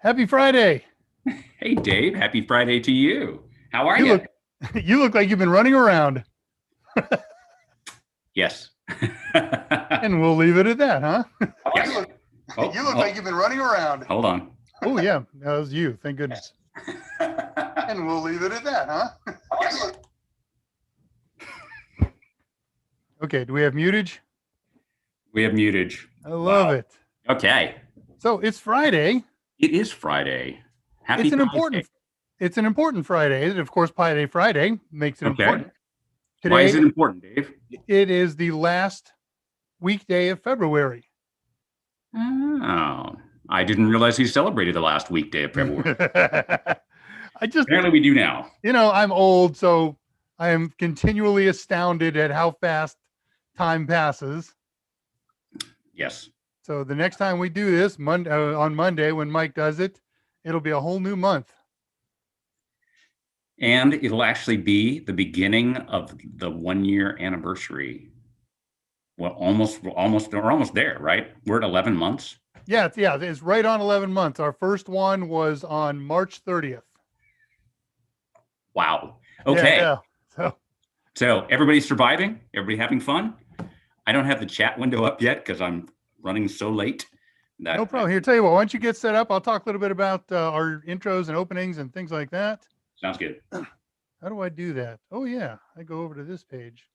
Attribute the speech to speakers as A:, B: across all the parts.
A: Happy Friday.
B: Hey, Dave. Happy Friday to you. How are
A: You
B: you?
A: look you look like you've been running around.
B: Yes.
A: And we'll leave it at that, huh?
B: Yes.
A: You look like you've been running around.
B: Hold on.
A: Oh yeah, that was you. Thank goodness. And we'll leave it at that, huh?
B: Yes.
A: Okay, do we have mutage?
B: We have mutage.
A: I love it.
B: Okay.
A: So it's Friday.
B: It is Friday. Happy
A: It's an
B: Friday.
A: important Friday. And of course, Pi Day Friday makes it
B: Okay.
A: important.
B: Why is
A: Today,
B: it important, Dave?
A: it is the last weekday of February.
B: Oh, I didn't realize you celebrated the last weekday of February. Apparently we do now.
A: I'm old, so I am continually astounded at how fast time passes.
B: Yes.
A: So the next time we do this on Monday, when Mike does it, it'll be a whole new month.
B: And it'll actually be the beginning of the 1-year anniversary. Well, we're almost there, right? We're at 11 months.
A: Yeah, it's right on 11 months. Our first one was on March 30th.
B: Wow. Okay.
A: Yeah.
B: So everybody's surviving? Everybody having fun? I don't have the chat window up yet because I'm running so late.
A: No problem. Here, tell you what, why don't you get set up? I'll talk a little bit about our intros and openings and things like that.
B: Sounds good.
A: How do I do that? Oh, yeah. I go over to this page.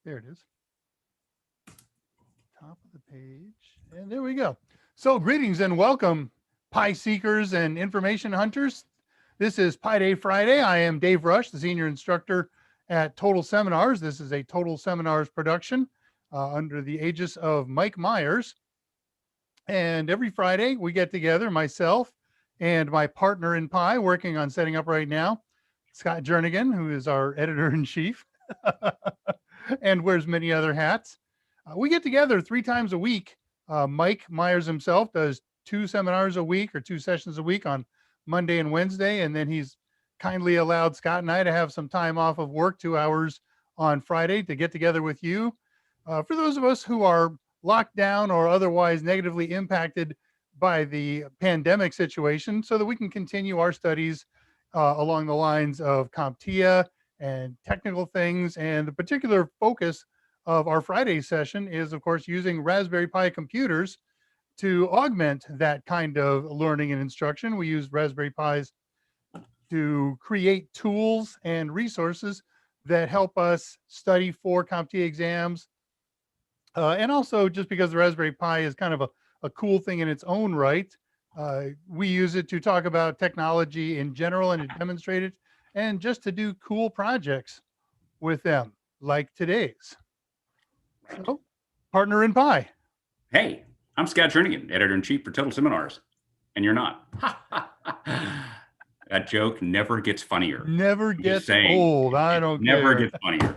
A: There it is. Top of the page. And there we go. So greetings and welcome, Pi seekers and information hunters. This is Pi Day Friday. I am Dave Rush, the senior instructor at Total Seminars. This is a Total Seminars production under the aegis of Mike Meyers. And every Friday we get together, myself and my partner in Pi, working on setting up right now, Scott Jernigan, who is our editor-in-chief and wears many other hats. We get together 3 times a week. Mike Meyers himself does 2 seminars a week or 2 sessions a week on Monday and Wednesday. And then he's kindly allowed Scott and I to have some time off of work, 2 hours on Friday, to get together with you. For those of us who are locked down or otherwise negatively impacted by the pandemic situation, so that we can continue our studies along the lines of CompTIA and technical things. And the particular focus of our Friday session is, of course, using Raspberry Pi computers to augment that kind of learning and instruction. We use Raspberry Pis to create tools and resources that help us study for CompTIA exams. And also, just because the Raspberry Pi is kind of a cool thing in its own right, we use it to talk about technology in general and to demonstrate it, and just to do cool projects with them, like today's. So, partner in Pi.
B: Hey, I'm Scott Jernigan, editor-in-chief for Total Seminars, and you're not. That joke never gets funnier.
A: Never gets old. I don't care.
B: Never gets funnier.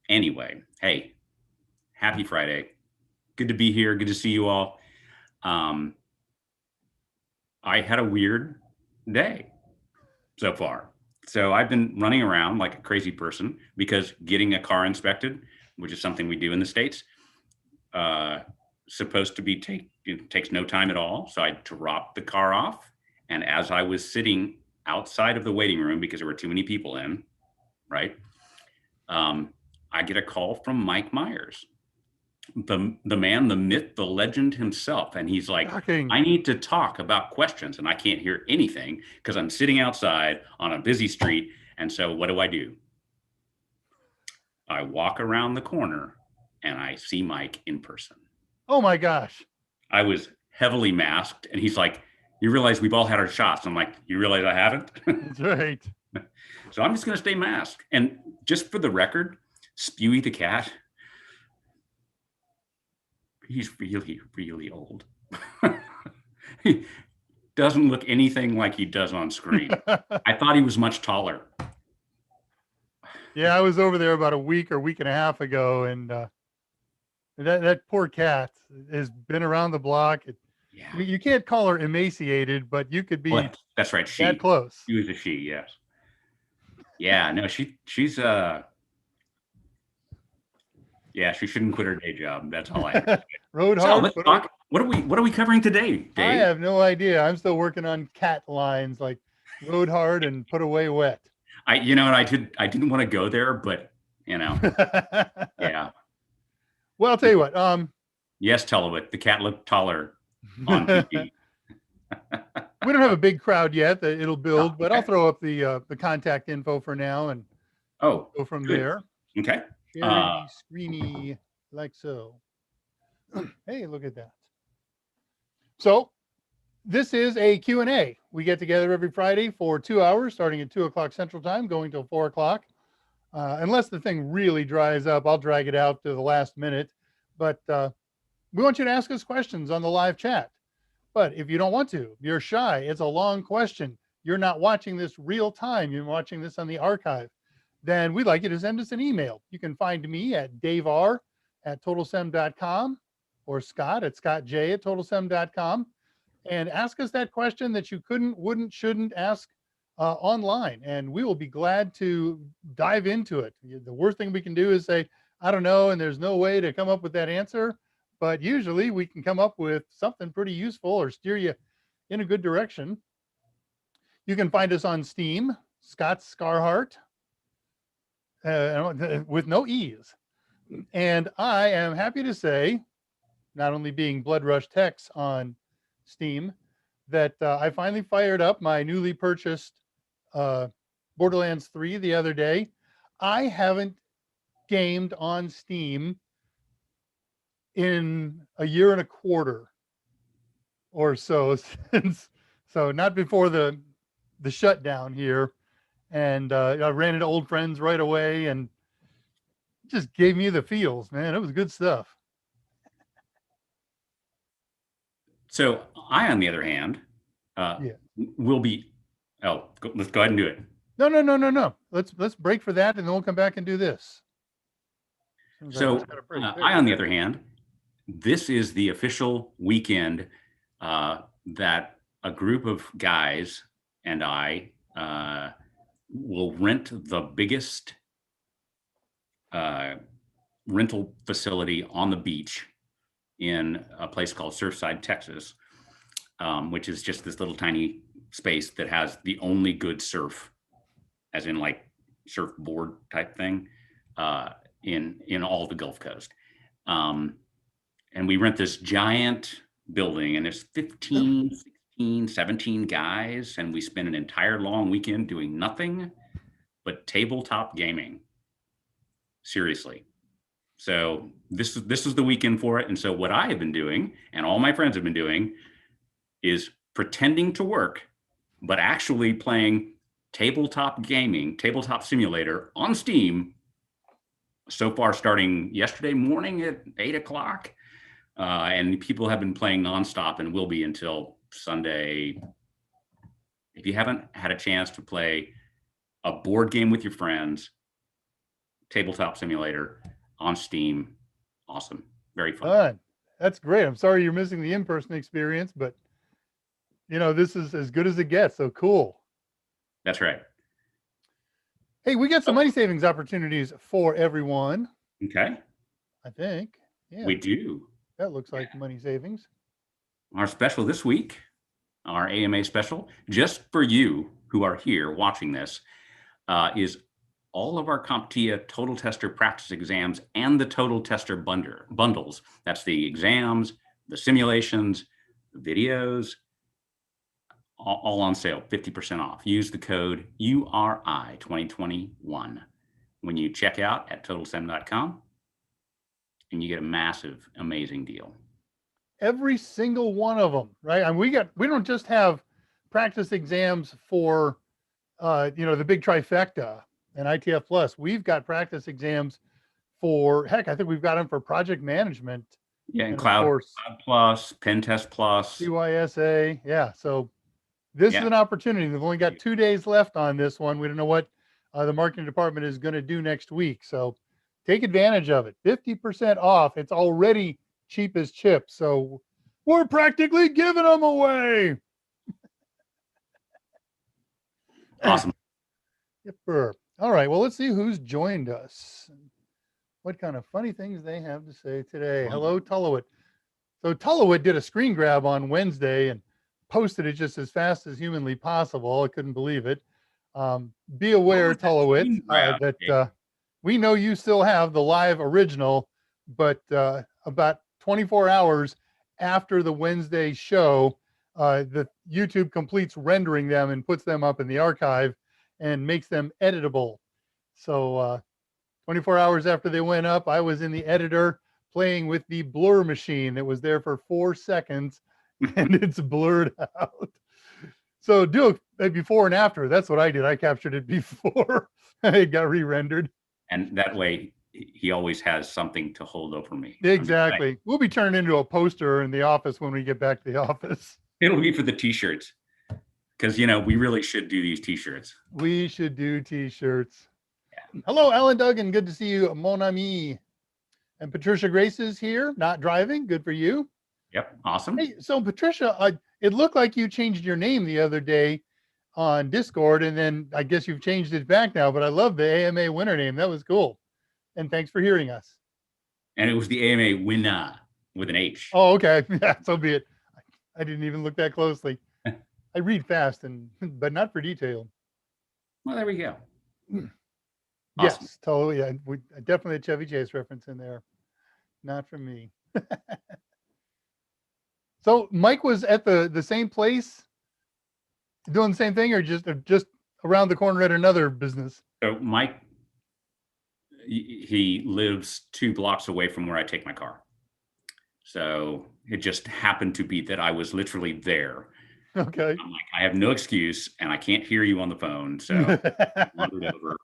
B: Anyway, hey, happy Friday. Good to be here. Good to see you all. I had a weird day so far. So I've been running around like a crazy person because getting a car inspected, which is something we do in the States, supposed to be takes no time at all. So I dropped the car off. And as I was sitting outside of the waiting room because there were too many people in, right? I get a call from Mike Meyers, the man, the myth, the legend himself. And he's like,
A: Shocking.
B: I need to talk about questions and I can't hear anything because I'm sitting outside on a busy street. And so what do? I walk around the corner and I see Mike in person.
A: Oh my gosh.
B: I was heavily masked and he's like, you realize we've all had our shots. I'm like, you realize I haven't?
A: That's right.
B: So I'm just going to stay masked. And just for the record, Spewy the cat, he's really, really old. He doesn't look anything like he does on screen. I thought he was much taller.
A: Yeah, I was over there about a week or week and a half ago, and that poor cat has been around the block.
B: Yeah.
A: You can't call her emaciated, but you could be.
B: Well, that's right.
A: That close.
B: She was a she, yes. Yeah, no, she's yeah, she shouldn't quit her day job. That's all I have.
A: Rode hard.
B: So What are we covering today,
A: I
B: Dave?
A: have no idea. I'm still working on cat lines like rode hard and put away wet.
B: I didn't want to go there, but yeah.
A: Well, I'll tell you what.
B: Yes, Telewit, the cat looked taller on TV.
A: We don't have a big crowd yet. It'll
B: Oh,
A: build, but I'll
B: okay.
A: throw up the contact info for now and
B: Oh,
A: go from
B: good.
A: there.
B: Okay.
A: Sharing the screeny like so. Hey, look at that. So this is a Q&A. We get together every Friday for 2 hours, starting at 2 o'clock Central Time, going till 4 o'clock. Unless the thing really dries up, I'll drag it out to the last minute. But we want you to ask us questions on the live chat. But if you don't want to, you're shy, it's a long question, you're not watching this real time, you're watching this on the archive, then we'd like you to send us an email. You can find me at daver@totalsem.com or Scott at scottj@totalsem.com and ask us that question that you couldn't, wouldn't, shouldn't ask online. And we will be glad to dive into it. The worst thing we can do is say, I don't know, and there's no way to come up with that answer. But usually we can come up with something pretty useful or steer you in a good direction. You can find us on Steam, Scott Scarhart, with no E's. And I am happy to say, not only being Blood Rush Tex on Steam, that I finally fired up my newly purchased Borderlands 3 the other day. I haven't gamed on Steam in a year and a quarter or so since, so not before the shutdown here. And I ran into old friends right away and just gave me the feels, man. It was good stuff.
B: So I, on the other hand,
A: Yeah.
B: will be. Let's go ahead and do it.
A: No. Let's break for that, and then we'll come back and do this.
B: So I, on the other hand, this is the official weekend that a group of guys and I will rent the biggest rental facility on the beach in a place called Surfside, Texas, which is just this little tiny space that has the only good surf, as in like surfboard type thing, in all the Gulf Coast. And we rent this giant building, and there's 15, 16, 17 guys, and we spend an entire long weekend doing nothing but tabletop gaming. Seriously. So this is the weekend for it. And so what I have been doing, and all my friends have been doing, is pretending to work, but actually playing tabletop gaming, tabletop simulator on Steam. So far, starting yesterday morning at 8 o'clock. And people have been playing nonstop and will be until Sunday. If you haven't had a chance to play a board game with your friends, tabletop simulator on Steam, awesome. Very fun.
A: That's great. I'm sorry you're missing the in-person experience, but this is as good as it gets. So cool.
B: That's right.
A: Hey, we got some money savings opportunities for everyone.
B: Okay.
A: I think. Yeah.
B: We do.
A: That looks like money savings.
B: Our special this week, our AMA special, just for you who are here watching this, is all of our CompTIA Total Tester practice exams and the Total Tester bundles. That's the exams, the simulations, the videos, all on sale, 50% off. Use the code URI2021 when you check out at totalsem.com, and you get a massive, amazing deal.
A: Every single one of them, right? And we don't just have practice exams for, the big trifecta and ITF Plus. We've got practice exams for, heck, I think we've got them for project management.
B: Yeah, and Cloud Plus, Pen Test Plus,
A: CYSA. Yeah. So this is an opportunity. We've only got 2 days left on this one. We don't know what the marketing department is going to do next week. So take advantage of it. 50% off. It's already cheap as chips. So we're practically giving them away.
B: Awesome.
A: Yep. All right. Well, let's see who's joined us. What kind of funny things they have to say today. Hello, Tullowit. So Tullowit did a screen grab on Wednesday and posted it just as fast as humanly possible. I couldn't believe it. Be aware,
B: was that
A: Tullowit,
B: screen grab,
A: that
B: Dave?
A: we know you still have the live original, but about 24 hours after the Wednesday show, the YouTube completes rendering them and puts them up in the archive and makes them editable. So 24 hours after they went up, I was in the editor playing with the blur machine that was there for 4 seconds and it's blurred out. So do a before and after. That's what I did. I captured it before it got re-rendered.
B: And that way he always has something to hold over me.
A: Exactly. We'll be turned into a poster in the office when we get back to the office.
B: It'll be for the t-shirts. Because, you know, we really should do these t-shirts.
A: We should do t-shirts. Yeah. Hello, Alan Duggan. Good to see you, mon ami. And Patricia Grace is here, not driving. Good for you.
B: Yep. Awesome.
A: Hey, so Patricia, it looked like you changed your name the other day on Discord, and then I guess you've changed it back now, but I love the AMA winner name. That was cool. And thanks for hearing us.
B: And it was the AMA winner with an H.
A: Oh, okay. Yeah, so be it. I didn't even look that closely. I read fast, but not for detail.
B: Well, there we go.
A: Awesome. Yes, totally. Yeah, definitely a Chevy Chase reference in there. Not from me. So Mike was at the same place doing the same thing, or just around the corner at another business?
B: So Mike, he lives 2 blocks away from where I take my car. So it just happened to be that I was literally there.
A: Okay.
B: I'm like, I have no excuse and I can't hear you on the phone. So I wandered over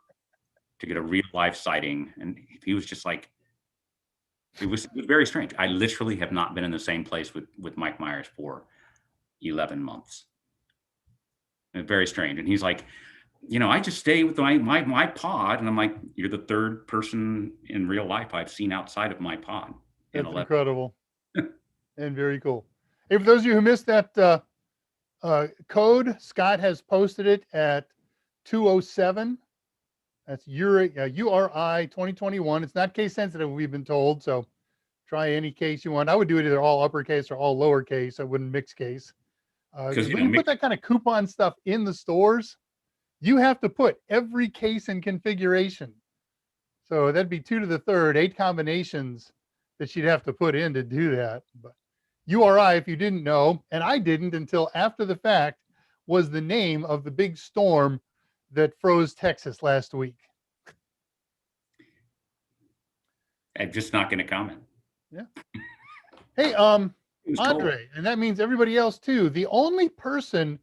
B: to get a real life sighting. And he was just like, it was very strange. I literally have not been in the same place with Mike Meyers for 11 months. And very strange. And he's like, you know, I just stay with my pod. And I'm like, you're the 3rd person in real life I've seen outside of my pod.
A: That's incredible. And very cool. Hey, for those of you who missed that code, Scott has posted it at 207. That's URI 2021. It's not case sensitive, we've been told. So try any case you want. I would do it either all uppercase or all lowercase. I wouldn't mix case. Because when you put that kind of coupon stuff in the stores, you have to put every case in configuration. So that'd be 2 to the 3rd, 8 combinations that she'd have to put in to do that. But URI, if you didn't know, and I didn't until after the fact, was the name of the big storm that froze Texas last week.
B: I'm just not going to comment.
A: Yeah. Hey, Andre, and that means everybody else too. The only person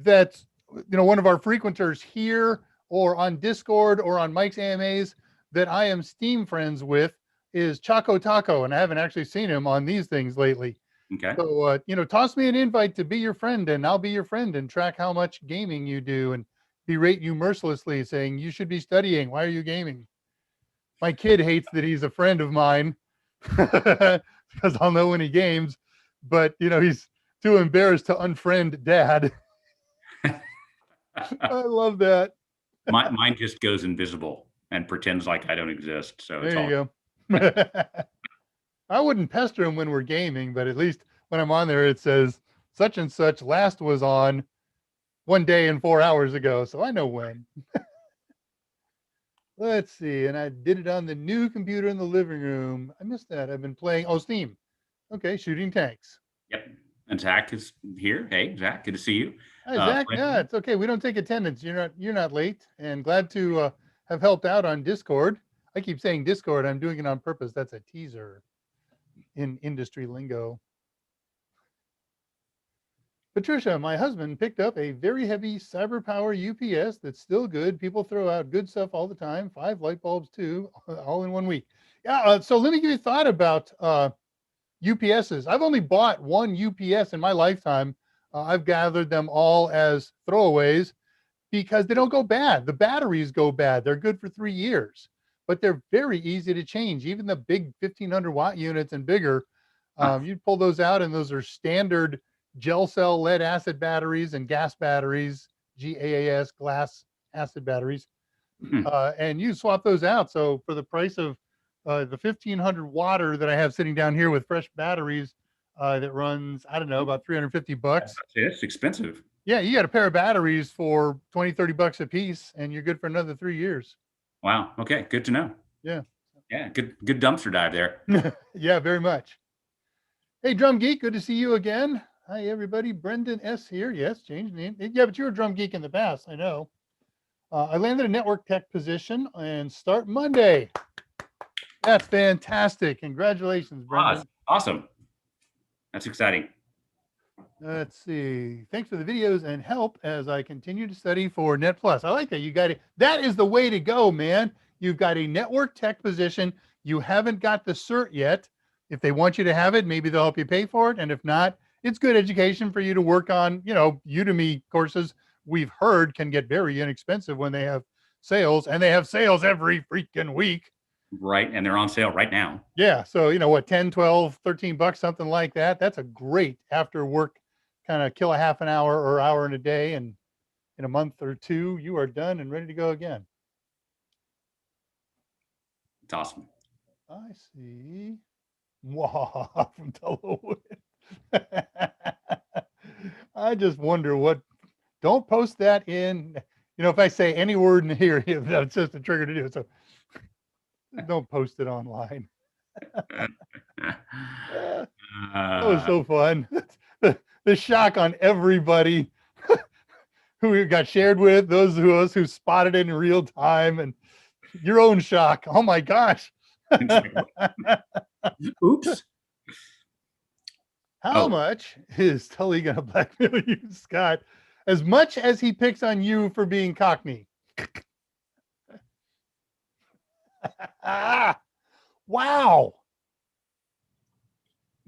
A: that's, one of our frequenters here or on Discord or on Mike's AMAs that I am Steam friends with is Choco Taco, and I haven't actually seen him on these things lately.
B: Okay.
A: So, toss me an invite to be your friend, and I'll be your friend and track how much gaming you do and berate you mercilessly, saying you should be studying. Why are you gaming? My kid hates that he's a friend of mine because I'll know when he games, but he's too embarrassed to unfriend Dad. I love that.
B: Mine just goes invisible and pretends like I don't exist. So
A: there you go. I wouldn't pester him when we're gaming, but at least when I'm on there, it says such and such last was on 1 day and 4 hours ago. So I know when. Let's see. And I did it on the new computer in the living room. I missed that. I've been playing. Oh, Steam. Okay. Shooting tanks.
B: Yep. And Zach is here. Hey, Zach, good to see you.
A: Hi, Zach. Yeah, it's okay. We don't take attendance. You're not late, and glad to have helped out on Discord. I keep saying Discord. I'm doing it on purpose. That's a teaser in industry lingo. Patricia, my husband picked up a very heavy cyber power UPS that's still good. People throw out good stuff all the time. 5 light bulbs too, all in 1 week. Yeah. So let me give you a thought about UPSs. I've only bought 1 UPS in my lifetime. I've gathered them all as throwaways because they don't go bad. The batteries go bad. They're good for 3 years, but they're very easy to change. Even the big 1500 watt units and bigger, you pull those out, and those are standard gel cell lead acid batteries and gas batteries, GAAS, glass acid batteries. And you swap those out. So for the price of the 1500 watter that I have sitting down here with fresh batteries, that runs, I don't know, about 350 bucks.
B: It's expensive.
A: Yeah, you got a pair of batteries for 20, 30 bucks a piece, and you're good for another 3 years.
B: Wow. Okay. Good to know.
A: Yeah.
B: Yeah. Good dumpster dive there.
A: Yeah, very much. Hey, Drum Geek, good to see you again. Hi, everybody. Brendan S. here. Yes, changed name. Yeah, but you were a Drum Geek in the past, I know. I landed a network tech position and start Monday. That's fantastic. Congratulations, Brendan.
B: Awesome. That's exciting.
A: Let's see. Thanks for the videos and help as I continue to study for Net Plus. I like that. You got it. That is the way to go, man. You've got a network tech position. You haven't got the cert yet. If they want you to have it, maybe they'll help you pay for it. And if not, it's good education for you to work on. Udemy courses we've heard can get very inexpensive when they have sales, and they have sales every freaking week.
B: Right. And they're on sale right now.
A: Yeah. So, 10, 12, 13 bucks, something like that. That's a great after work kind of kill a half an hour or hour in a day. And in a month or two, you are done and ready to go again.
B: It's awesome.
A: I see. Wow, from Delaware. I just wonder don't post that in, if I say any word in here, that's just a trigger to do it. So don't post it online. That was so fun. The shock on everybody who it got shared with, those of us who spotted it in real time, and your own shock. Oh my gosh.
B: Oops.
A: How much is Tully going to blackmail you, Scott? As much as he picks on you for being Cockney. Wow.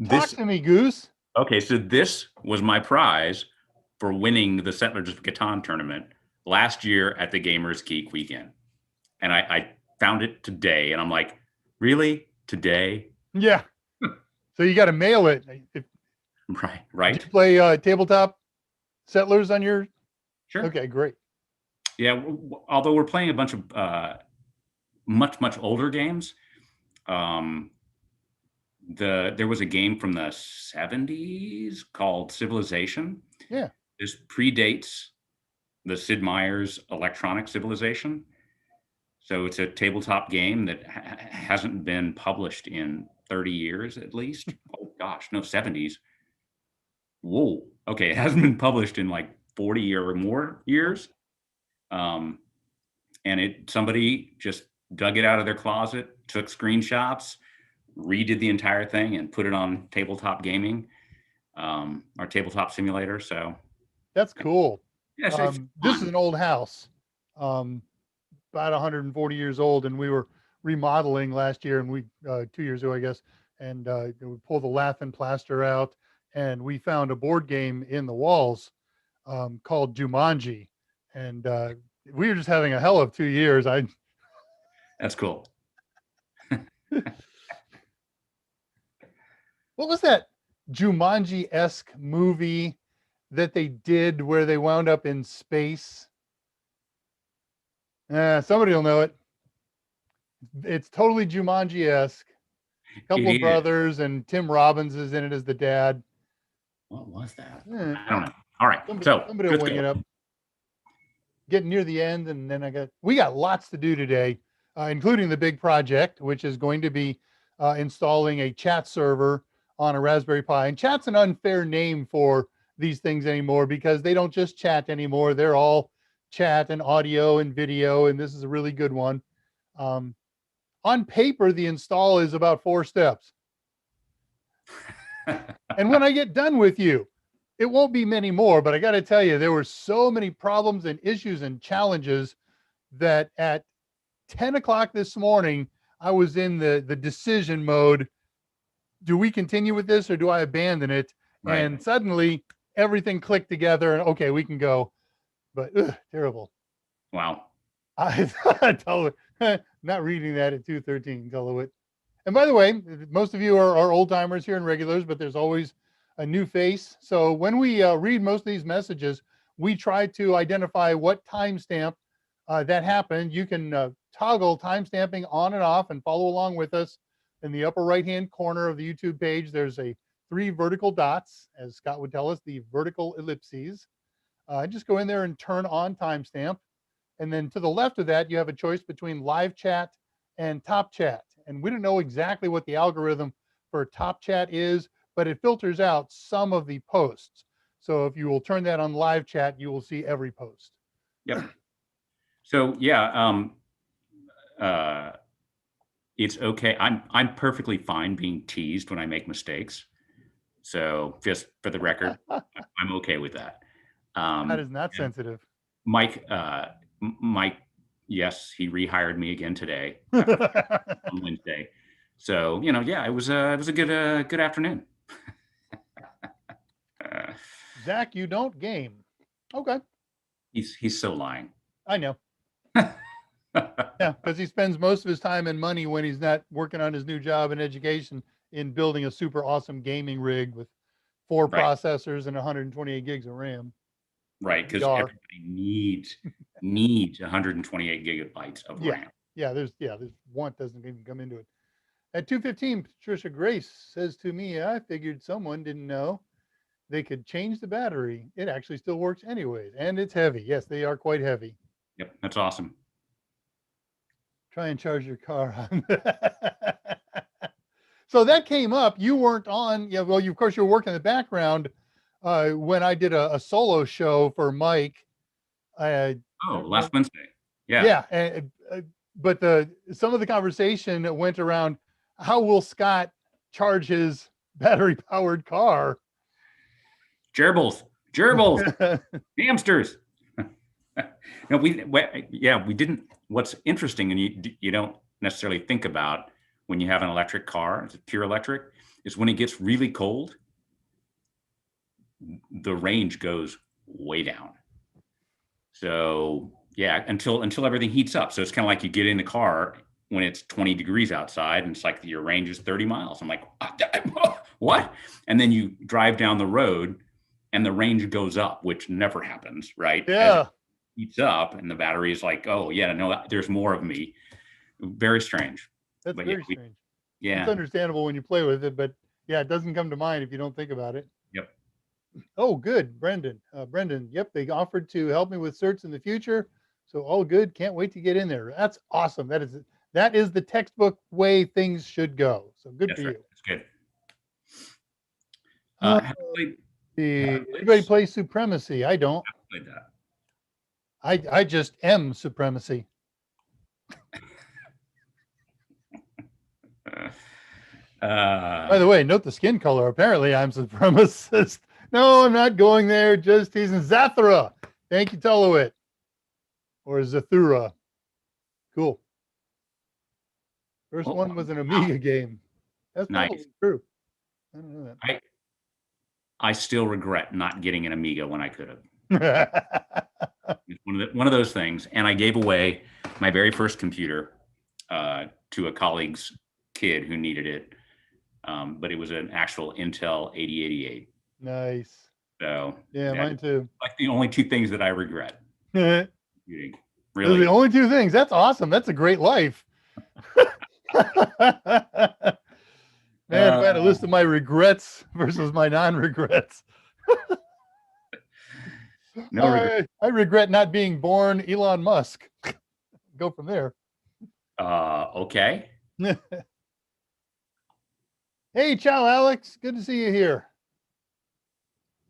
A: Talk to me, Goose.
B: Okay, so this was my prize for winning the Settlers of Catan tournament last year at the Gamers Geek weekend. And I found it today, and I'm like, really? Today?
A: Yeah. So you got to mail it.
B: Right.
A: Did you play tabletop Settlers on your?
B: Sure.
A: Okay, great.
B: Yeah, although we're playing a bunch of much older games. There was a game from the 70s called Civilization.
A: Yeah.
B: This predates the Sid Meier's Electronic Civilization. So it's a tabletop game that hasn't been published in 30 years at least. Oh gosh, no, 70s. Whoa. Okay, it hasn't been published in like 40 or more years. And somebody just dug it out of their closet, took screenshots, redid the entire thing, and put it on tabletop gaming, our tabletop simulator. So
A: that's cool.
B: Yeah,
A: this is an old house, about 140 years old, and we were remodeling last year, and 2 years ago, I guess, and we pulled the lath and plaster out, and we found a board game in the walls called Jumanji, and we were just having a hell of 2 years.
B: That's cool.
A: What was that Jumanji-esque movie that they did where they wound up in space? Somebody will know it. It's totally Jumanji-esque. A couple of brothers, and Tim Robbins is in it as the dad.
B: What was that? I don't know. All right.
A: Somebody will wing it up. Getting near the end, and then we got lots to do today, including the big project, which is going to be installing a chat server on a Raspberry Pi. And chat's an unfair name for these things anymore because they don't just chat anymore. They're all chat and audio and video, and this is a really good one. On paper, the install is about 4 steps. And when I get done with you, it won't be many more, but I got to tell you, there were so many problems and issues and challenges that at 10 o'clock this morning, I was in the decision mode. Do we continue with this or do I abandon it? Right. And suddenly everything clicked together and okay, we can go. But terrible.
B: Wow.
A: Not reading that at 2:13, Delaware. And by the way, most of you are old timers here and regulars, but there's always a new face. So when we read most of these messages, we try to identify what timestamp that happened. You can toggle timestamping on and off and follow along with us. In the upper right-hand corner of the YouTube page, there's a 3 vertical dots, as Scott would tell us, the vertical ellipses. Just go in there and turn on timestamp. And then to the left of that, you have a choice between live chat and top chat. And we don't know exactly what the algorithm for top chat is, but it filters out some of the posts. So if you will turn that on live chat, you will see every post.
B: Yep. So yeah, it's okay. I'm perfectly fine being teased when I make mistakes. So just for the record, I'm okay with that.
A: That is not sensitive.
B: Mike, Mike, yes, he rehired me again today on Wednesday. So yeah, it was a good afternoon.
A: Zach, you don't game. Okay.
B: He's so lying.
A: I know. Yeah, because he spends most of his time and money when he's not working on his new job in education in building a super awesome gaming rig with 4 processors and 128 gigs of RAM.
B: Right, because everybody needs 128 gigabytes of RAM.
A: Yeah, there's want doesn't even come into it. At 2:15, Patricia Grace says to me, I figured someone didn't know they could change the battery. It actually still works anyways, and it's heavy. Yes, they are quite heavy.
B: Yep, that's awesome.
A: Try and charge your car on that. So that came up. You weren't on. Yeah, well, of course, you were working in the background when I did a solo show for Mike.
B: Last Wednesday.
A: Yeah. But some of the conversation went around how will Scott charge his battery powered car?
B: Gerbils, hamsters. No, we didn't. What's interesting, and you don't necessarily think about when you have an electric car, it's pure electric, is when it gets really cold, the range goes way down. So yeah, until everything heats up. So it's kind of like you get in the car when it's 20 degrees outside and it's like your range is 30 miles. I'm like, what? And then you drive down the road and the range goes up, which never happens, right?
A: Yeah.
B: As it heats up and the battery is like, oh yeah, no, there's more of me. Very strange.
A: That's very strange.
B: Yeah.
A: It's understandable when you play with it, but yeah, it doesn't come to mind if you don't think about it.
B: Yep.
A: Oh, good. Brendan, yep. They offered to help me with certs in the future. So all good. Can't wait to get in there. That's awesome. That is the textbook way things should go. So good for you.
B: That's good.
A: Everybody plays Supremacy. I don't.
B: I played that.
A: I just am Supremacy. By the way, note the skin color. Apparently, I'm Supremacist. No, I'm not going there. Just teasing. Zathura. Thank you, Tulowit. Or Zathura. Cool. First one was an Amiga game. That's probably true. I don't know that.
B: I still regret not getting an Amiga when I could have. It's one of those things. And I gave away my very first computer to a colleague's kid who needed it. But it was an actual Intel 8088.
A: Nice.
B: So
A: yeah, mine too.
B: Like the only 2 things that I regret.
A: Really?
B: Those
A: are the only 2 things. That's awesome. That's a great life. Man, if I had a list of my regrets versus my non-regrets. I regret not being born Elon Musk. Go from there.
B: Okay.
A: Hey, ciao, Alex. Good to see you here.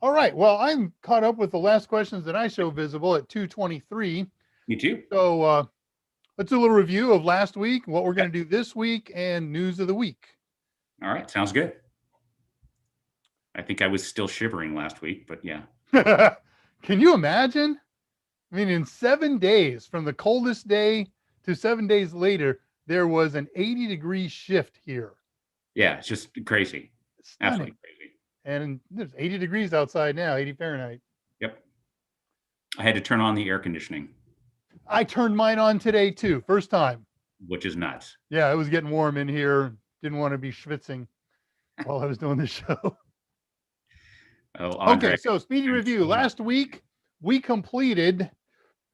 A: All right. Well, I'm caught up with the last questions that I show visible at 2:23.
B: Me too.
A: So let's do a little review of last week, what we're going to do this week, and news of the week.
B: All right. Sounds good. I think I was still shivering last week, but yeah.
A: Can you imagine? I mean, in 7 days, from the coldest day to 7 days later, there was an 80-degree shift here.
B: Yeah, it's just crazy. Absolutely crazy.
A: And there's 80 degrees outside now, 80 Fahrenheit.
B: Yep. I had to turn on the air conditioning.
A: I turned mine on today too, first time.
B: Which is nuts.
A: Yeah, it was getting warm in here. Didn't want to be schwitzing while I was doing the show. Okay, so speedy review. Last week, we completed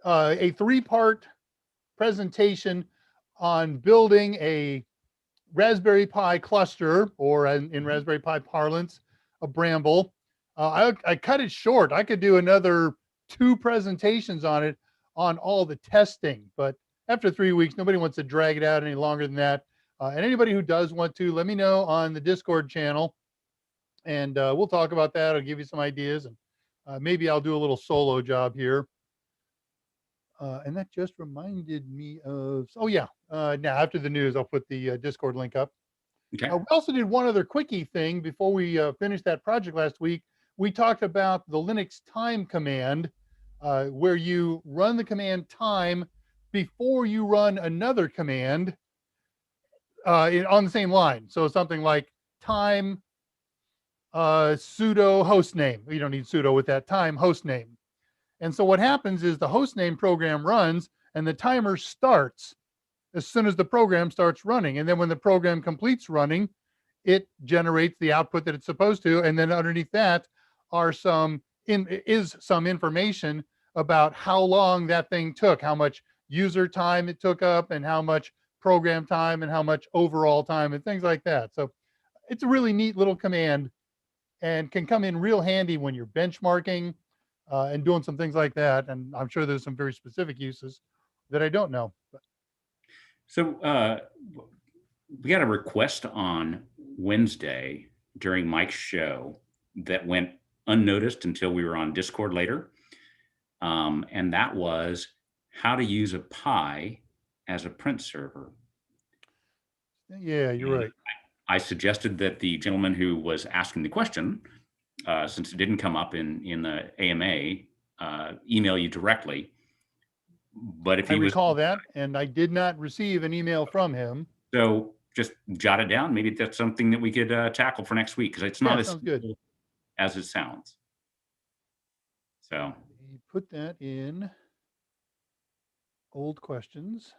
A: a 3-part presentation on building a Raspberry Pi cluster, or in Raspberry Pi parlance, a bramble. I cut it short. I could do another 2 presentations on it on all the testing, but after 3 weeks, nobody wants to drag it out any longer than that. And anybody who does want to, let me know on the Discord channel, and we'll talk about that. I'll give you some ideas, and maybe I'll do a little solo job here. And that just reminded me of, oh yeah, now after the news, I'll put the Discord link up.
B: Okay.
A: We also did one other quickie thing before we finished that project last week. We talked about the Linux time command, where you run the command time before you run another command on the same line. So something like time sudo hostname. You don't need sudo with that, time hostname. And so what happens is the hostname program runs and the timer starts as soon as the program starts running. And then when the program completes running, it generates the output that it's supposed to. And then underneath that are some information about how long that thing took, how much user time it took up, and how much program time, and how much overall time, and things like that. So it's a really neat little command and can come in real handy when you're benchmarking and doing some things like that. And I'm sure there's some very specific uses that I don't know.
B: So we got a request on Wednesday during Mike's show that went unnoticed until we were on Discord later. And that was how to use a Pi as a print server.
A: Yeah, you're right.
B: I suggested that the gentleman who was asking the question, since it didn't come up in the AMA, email you directly. But if
A: I recall that, and I did not receive an email from him.
B: So just jot it down. Maybe that's something that we could tackle for next week, because it's not as
A: good
B: as it sounds. So
A: we put that in old questions.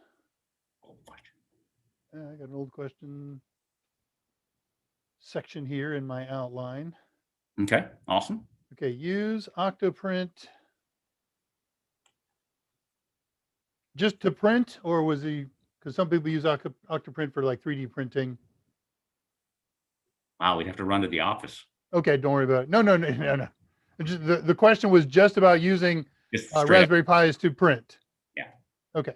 A: I got an old question section here in my outline.
B: Okay, awesome.
A: Okay, use Octoprint just to print, or was he, because some people use Octoprint for like 3D printing.
B: Wow, we'd have to run to the office.
A: Okay, don't worry about it. No. Just, the question was just about using Raspberry Pis to print.
B: Yeah.
A: Okay.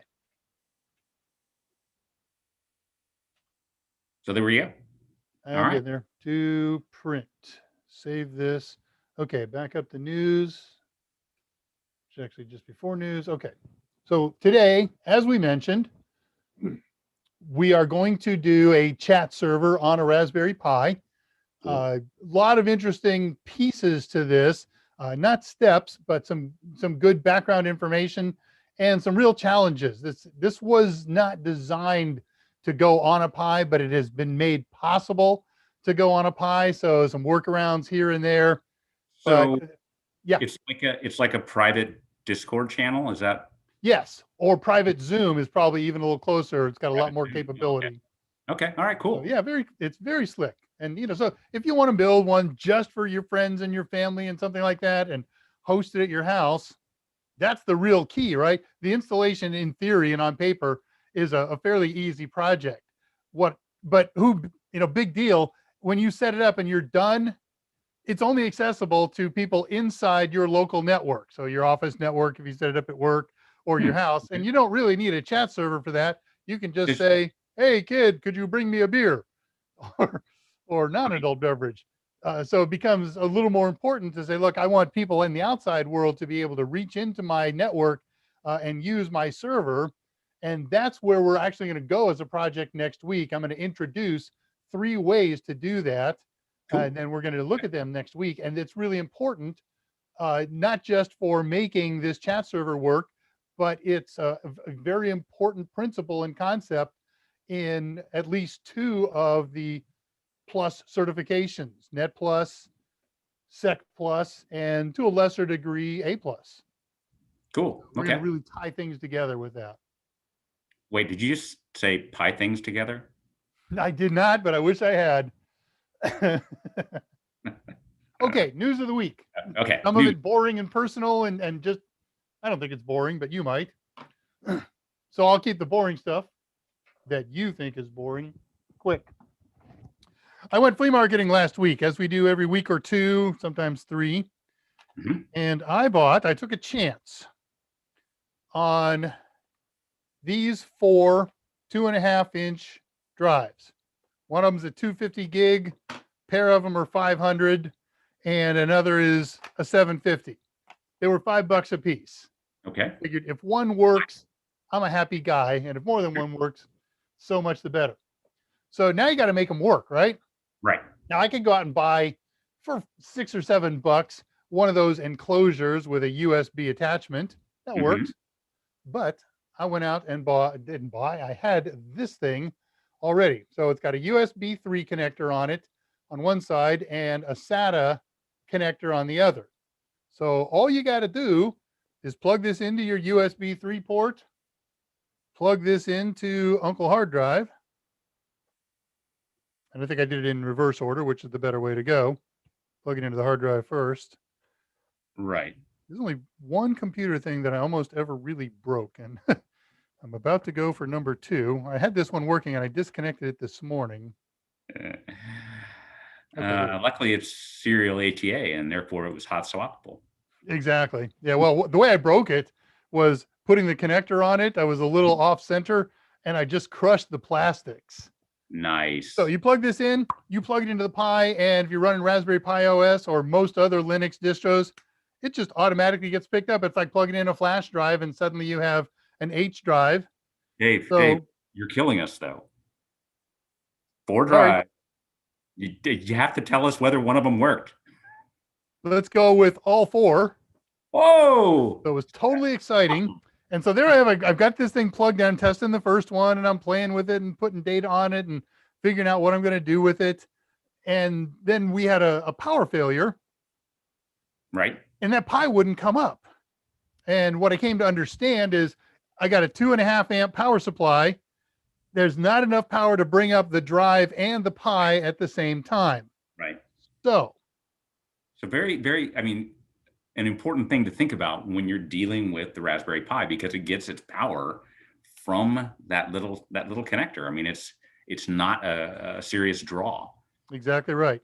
B: So there we go.
A: I'm getting there. To print. Save this. Okay, back up the news. It's actually just before news. Okay. So today, as we mentioned, we are going to do a chat server on a Raspberry Pi. A lot of interesting pieces to this, not steps, but some good background information and some real challenges. This was not designed to go on a Pi, but it has been made possible to go on a Pi. So some workarounds here and there.
B: So
A: yeah,
B: it's like a private Discord channel. Is that?
A: Yes, or private Zoom is probably even a little closer. It's got a lot more capability.
B: Okay. All right, cool.
A: So yeah, it's very slick. And so if you want to build one just for your friends and your family and something like that and host it at your house, that's the real key, right? The installation in theory and on paper is a fairly easy project. Big deal, when you set it up and you're done, it's only accessible to people inside your local network. So your office network, if you set it up at work, or your house, and you don't really need a chat server for that. You can just say, hey kid, could you bring me a beer or non-adult beverage? So it becomes a little more important to say, look, I want people in the outside world to be able to reach into my network and use my server. And that's where we're actually going to go as a project next week. I'm going to introduce 3 ways to do that. And then we're going to look at them next week. And it's really important, not just for making this chat server work, but it's a very important principle and concept in at least 2 of the plus certifications, Net Plus, Sec Plus, and to a lesser degree, A Plus.
B: Cool.
A: We're going to really tie things together with that.
B: Wait, did you just say Pi things together?
A: I did not, but I wish I had. Okay, news of the week.
B: Okay.
A: Some of it boring and personal and just, I don't think it's boring, but you might. So I'll keep the boring stuff that you think is boring quick. I went flea marketing last week, as we do every week or two, sometimes 3. And I took a chance on these 4 2.5-inch drives. One of them's a 250 gig, pair of them are 500, and another is a 750. They were $5 a piece.
B: Okay.
A: Figured if one works, I'm a happy guy, and if more than one works, so much the better. So now you got to make them work, right?
B: Right.
A: Now I could go out and buy for $6 or $7 one of those enclosures with a USB attachment. That works. But I went out and I had this thing already. So it's got a USB 3 connector on it on one side and a SATA connector on the other. So all you got to do is plug this into your USB 3 port, plug this into Uncle Hard Drive. And I think I did it in reverse order, which is the better way to go. Plug it into the hard drive first.
B: Right.
A: There's only one computer thing that I almost ever really broke, and I'm about to go for number 2. I had this one working, and I disconnected it this morning.
B: Luckily, it's serial ATA, and therefore it was hot swappable.
A: Exactly. Yeah, well, the way I broke it was putting the connector on it. I was a little off center, and I just crushed the plastics.
B: Nice.
A: So you plug this in, you plug it into the Pi, and if you're running Raspberry Pi OS or most other Linux distros, it just automatically gets picked up. It's like plugging in a flash drive, and suddenly you have an H drive.
B: Dave, you're killing us, though. 4
A: Sorry.
B: drive. You have to tell us whether one of them worked.
A: Let's go with all 4.
B: Whoa!
A: So it was totally exciting. And so there I have, I've got this thing plugged in, testing the first one, and I'm playing with it and putting data on it and figuring out what I'm going to do with it. And then we had a power failure.
B: Right.
A: And that Pi wouldn't come up. And what I came to understand is I got a 2.5 amp power supply. There's not enough power to bring up the drive and the Pi at the same time.
B: Right.
A: So
B: very, very, I mean, an important thing to think about when you're dealing with the Raspberry Pi, because it gets its power from that little connector. I mean, it's not a serious draw.
A: Exactly right.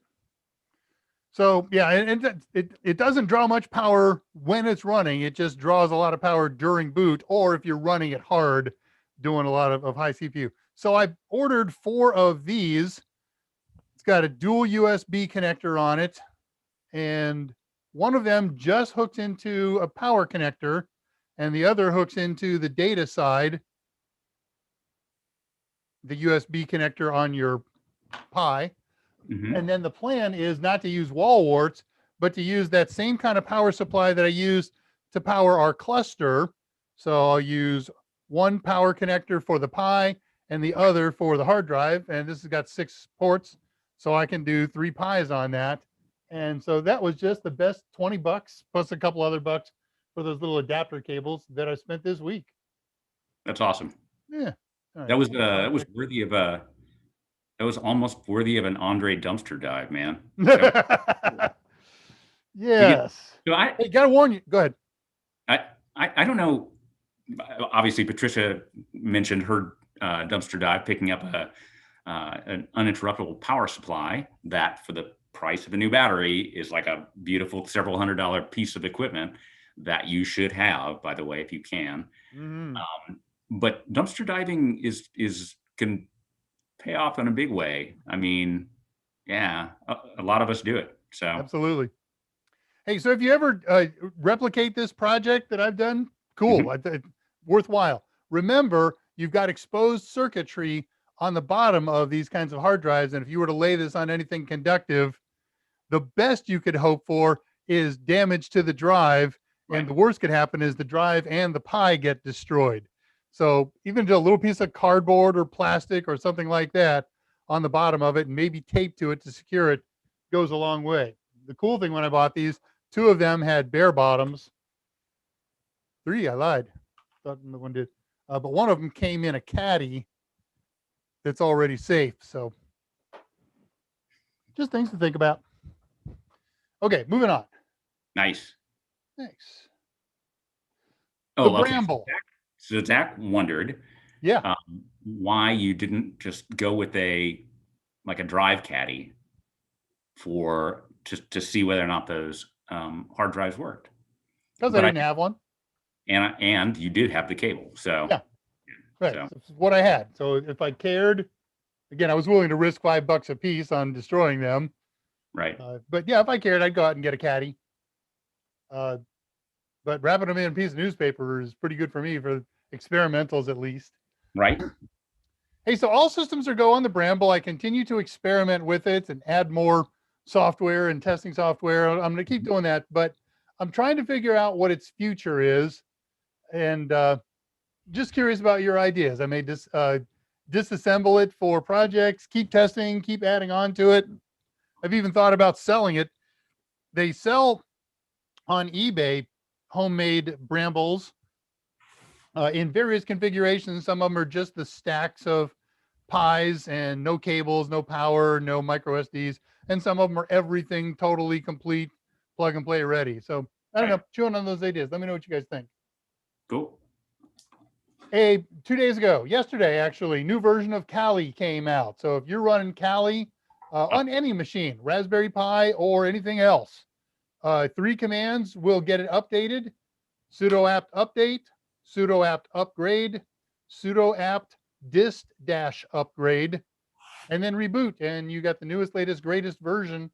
A: So yeah, and it doesn't draw much power when it's running. It just draws a lot of power during boot, or if you're running it hard, doing a lot of high CPU. So I ordered 4 of these. It's got a dual USB connector on it, and one of them just hooks into a power connector, and the other hooks into the data side, the USB connector on your Pi. And then the plan is not to use wall warts, but to use that same kind of power supply that I used to power our cluster. So I'll use one power connector for the Pi and the other for the hard drive. And this has got 6 ports, so I can do 3 Pis on that. And so that was just the best $20 plus a couple other bucks for those little adapter cables that I spent this week.
B: That's awesome.
A: Yeah.
B: Right. That was worthy of a. That was almost worthy of an Andre dumpster dive, man.
A: Yes.
B: So I
A: gotta warn you. Go
B: ahead. I don't know. Obviously, Patricia mentioned her dumpster dive, picking up an uninterruptible power supply that, for the price of a new battery, is like a beautiful several $100 piece of equipment that you should have, by the way, if you can. But dumpster diving can pay off in a big way. I mean, yeah, a lot of us do it. So
A: absolutely. Hey, so if you ever replicate this project that I've done, cool, worthwhile. Remember, you've got exposed circuitry on the bottom of these kinds of hard drives, and if you were to lay this on anything conductive, the best you could hope for is damage to the drive, and the worst could happen is the drive and the Pi get destroyed. So even a little piece of cardboard or plastic or something like that on the bottom of it, and maybe tape to it to secure it, goes a long way. The cool thing when I bought these, 2 of them had bare bottoms. 3, I lied. Thought the one did. But one of them came in a caddy that's already safe. So just things to think about. Okay, moving on.
B: Nice.
A: Thanks.
B: Oh,
A: the Bramble.
B: So Zach wondered, why you didn't just go with a drive caddy. to see whether or not those hard drives worked.
A: Because I didn't have one.
B: And you did have the cable, so
A: Yeah. Right.
B: So.
A: So it's what I had. So if I cared, again, I was willing to risk $5 a piece on destroying them.
B: Right.
A: But yeah, if I cared, I'd go out and get a caddy. But wrapping them in a piece of newspaper is pretty good for me for experimentals, at least.
B: Right.
A: Hey, so all systems are go on the Bramble. I continue to experiment with it and add more software and testing software. I'm going to keep doing that, but I'm trying to figure out what its future is, and just curious about your ideas. I may disassemble it for projects, keep testing, keep adding on to it. I've even thought about selling it. They sell on eBay homemade Brambles in various configurations. Some of them are just the stacks of Pis and no cables, no power, no micro SDs. And some of them are everything totally complete, plug and play ready. So I don't know, chewing on those ideas. Let me know what you guys think.
B: Cool.
A: Hey, 2 days ago, yesterday actually, new version of Kali came out. So if you're running Kali on any machine, Raspberry Pi or anything else, 3 commands will get it updated: sudo apt update, sudo apt upgrade, sudo apt dist-upgrade, and then reboot. And you got the newest, latest, greatest version.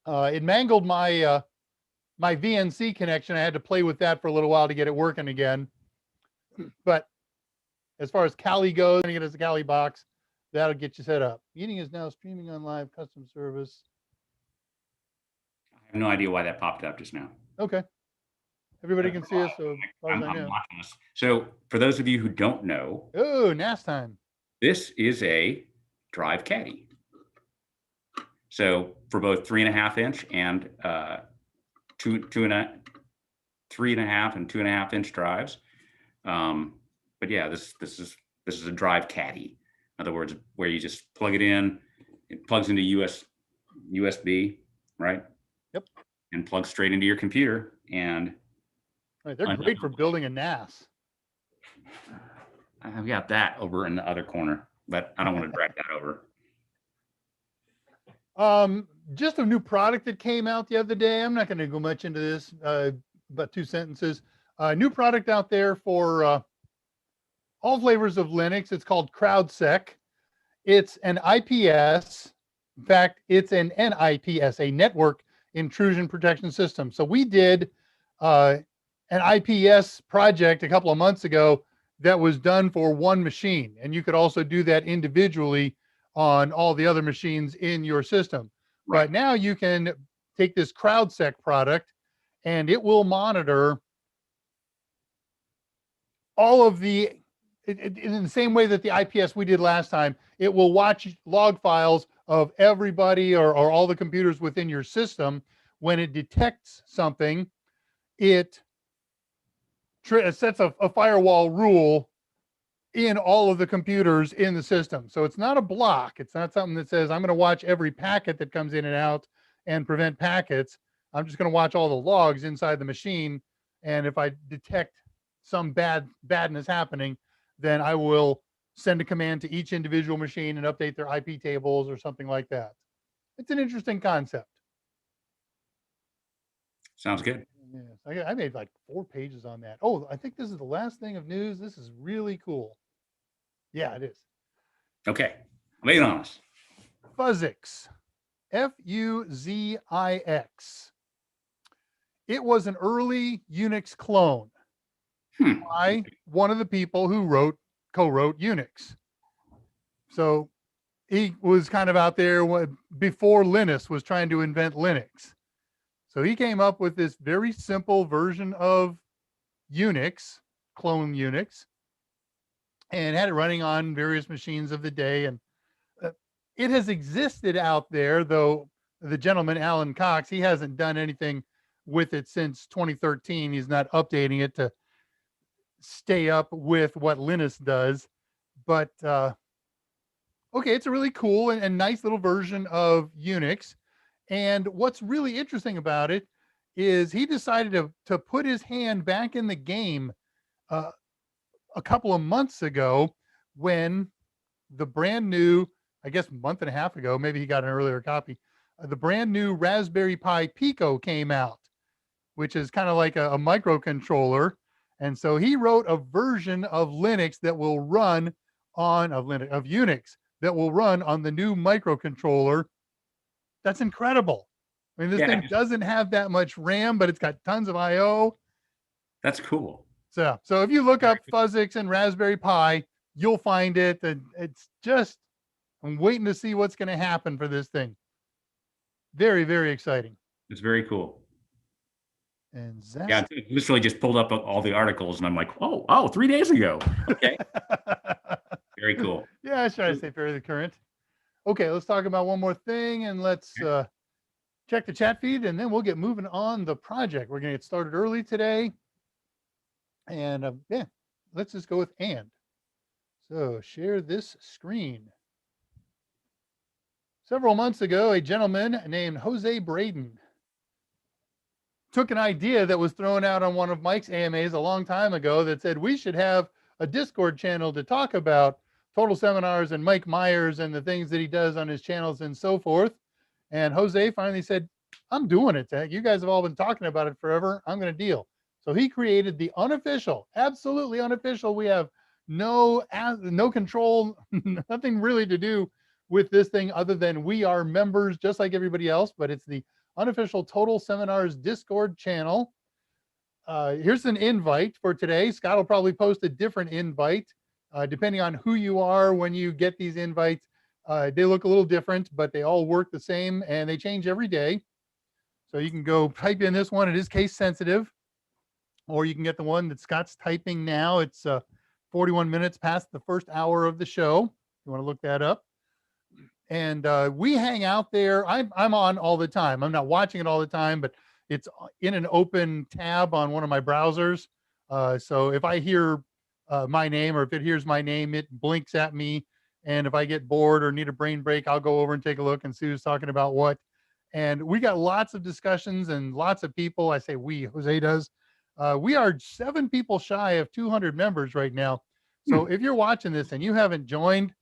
A: It mangled my my VNC connection. I had to play with that for a little while to get it working again. But as far as Kali goes, it as a Kali box, that'll get you set up. Meeting is now streaming on live custom service.
B: I have no idea why that popped up just now.
A: Okay. Everybody can see us, so as far as I know.
B: Watching this. So for those of you who don't know,
A: oh, NAS time.
B: This is a drive caddy. So for both 3.5 inch and 3.5 and 2.5 inch drives. But yeah, this is a drive caddy. In other words, where you just plug it in, it plugs into USB, right?
A: Yep.
B: And plugs straight into your computer. And
A: right, they're great for building a NAS.
B: I've got that over in the other corner, but I don't want to drag that over.
A: Just a new product that came out the other day. I'm not going to go much into this, but 2 sentences. New product out there for all flavors of Linux. It's called Crowdsec. It's an IPS. In fact, it's an NIPS, a network intrusion protection system. So we did an IPS project a couple of months ago that was done for one machine. And you could also do that individually on all the other machines in your system. Right. But now you can take this Crowdsec product and it will monitor all of the, in the same way that the IPS we did last time, it will watch log files of everybody or all the computers within your system. When it detects something, it sets a firewall rule in all of the computers in the system. So it's not a block. It's not something that says, I'm going to watch every packet that comes in and out and prevent packets. I'm just going to watch all the logs inside the machine. And if I detect some badness happening, then I will send a command to each individual machine and update their IP tables or something like that. It's an interesting concept.
B: Sounds good.
A: Yes, I made like 4 pages on that. Oh, I think this is the last thing of news. This is really cool. Yeah, it is.
B: Okay, lay it on us.
A: Fuzzix, Fuzix. It was an early Unix clone by one of the people who co-wrote Unix. So he was kind of out there before Linus was trying to invent Linux. So he came up with this very simple version of Unix, clone Unix, and had it running on various machines of the day. And it has existed out there, though the gentleman, Alan Cox, he hasn't done anything with it since 2013. He's not updating it to stay up with what Linus does. But okay, it's a really cool and nice little version of Unix. And what's really interesting about it is he decided to put his hand back in the game a couple of months ago when the brand new, I guess month and a half ago, maybe he got an earlier copy, the brand new Raspberry Pi Pico came out, which is kind of like a microcontroller. And so he wrote a version of Linux that will run on of Unix that will run on the new microcontroller. That's incredible. I mean, this
B: Yeah,
A: thing doesn't have that much RAM, but it's got tons of I/O.
B: that's cool.
A: So if you look up Fuzzix and Raspberry Pi, you'll find it. And it's just, I'm waiting to see what's going to happen for this thing. Very, very exciting.
B: It's very cool.
A: And Zest.
B: Yeah, I literally just pulled up all the articles, and I'm like, oh, 3 days ago. Okay. Very cool.
A: Yeah, I was trying to stay fairly current. Okay, let's talk about one more thing, and let's check the chat feed, and then we'll get moving on the project. We're going to get started early today. And yeah, let's just go with and. So share this screen. Several months ago, a gentleman named Jose Braden took an idea that was thrown out on one of Mike's AMAs a long time ago that said we should have a Discord channel to talk about total seminars and Mike Meyers and the things that he does on his channels and so forth. And Jose finally said, I'm doing it, Zach. You guys have all been talking about it forever. I'm going to deal. So he created the unofficial, absolutely unofficial. We have no control, nothing really to do with this thing other than we are members just like everybody else, but it's the unofficial Total Seminars Discord channel. Here's an invite for today. Scott will probably post a different invite depending on who you are when you get these invites. They look a little different, but they all work the same and they change every day. So you can go type in this one. It is case sensitive, or you can get the one that Scott's typing now. It's 41 minutes past the first hour of the show. You want to look that up. And we hang out there. I'm on all the time. I'm not watching it all the time, but it's in an open tab on one of my browsers. So if I hear my name, or if it hears my name, it blinks at me. And if I get bored or need a brain break, I'll go over and take a look and see who's talking about what. And we got lots of discussions and lots of people. I say we, Jose does. We are 7 people shy of 200 members right now. So if you're watching this and you haven't joined,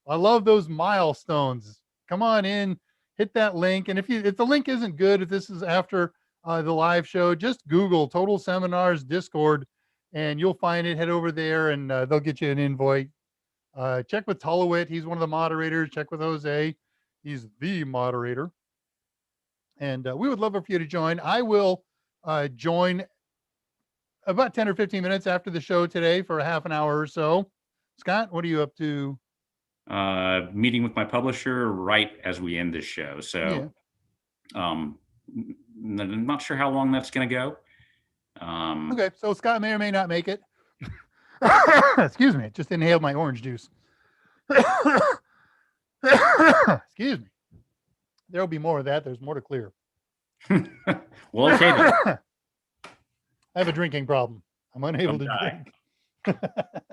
A: I love those milestones. Come on in, hit that link. And if the link isn't good, if this is after the live show, just Google Total Seminars Discord and you'll find it. Head over there and they'll get you an invite. Check with Tullowit. He's one of the moderators. Check with Jose. He's the moderator. And we would love for you to join. I will join about 10 or 15 minutes after the show today for a half an hour or so. Scott, what are you up to?
B: Meeting with my publisher right as we end this show. So I'm not sure how long that's going to go.
A: Okay, so Scott may or may not make it. Excuse me, just inhaled my orange juice. Excuse me. There'll be more of that. There's more to clear.
B: Well, okay then.
A: I have a drinking problem. I'm unable to drink.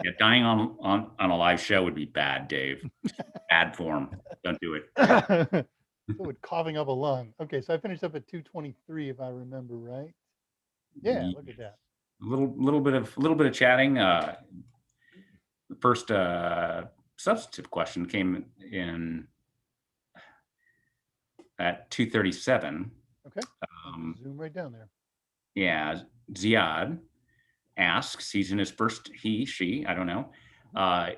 B: Yeah, dying on a live show would be bad, Dave. Bad form. Don't do it.
A: So coughing up a lung. Okay, so I finished up at 2:23 if I remember right. Yeah, look at that.
B: A little bit of chatting. The first substantive question came in at 2:37.
A: Okay. Zoom right down there.
B: Yeah, Ziad asks, he's in his first, she, I don't know,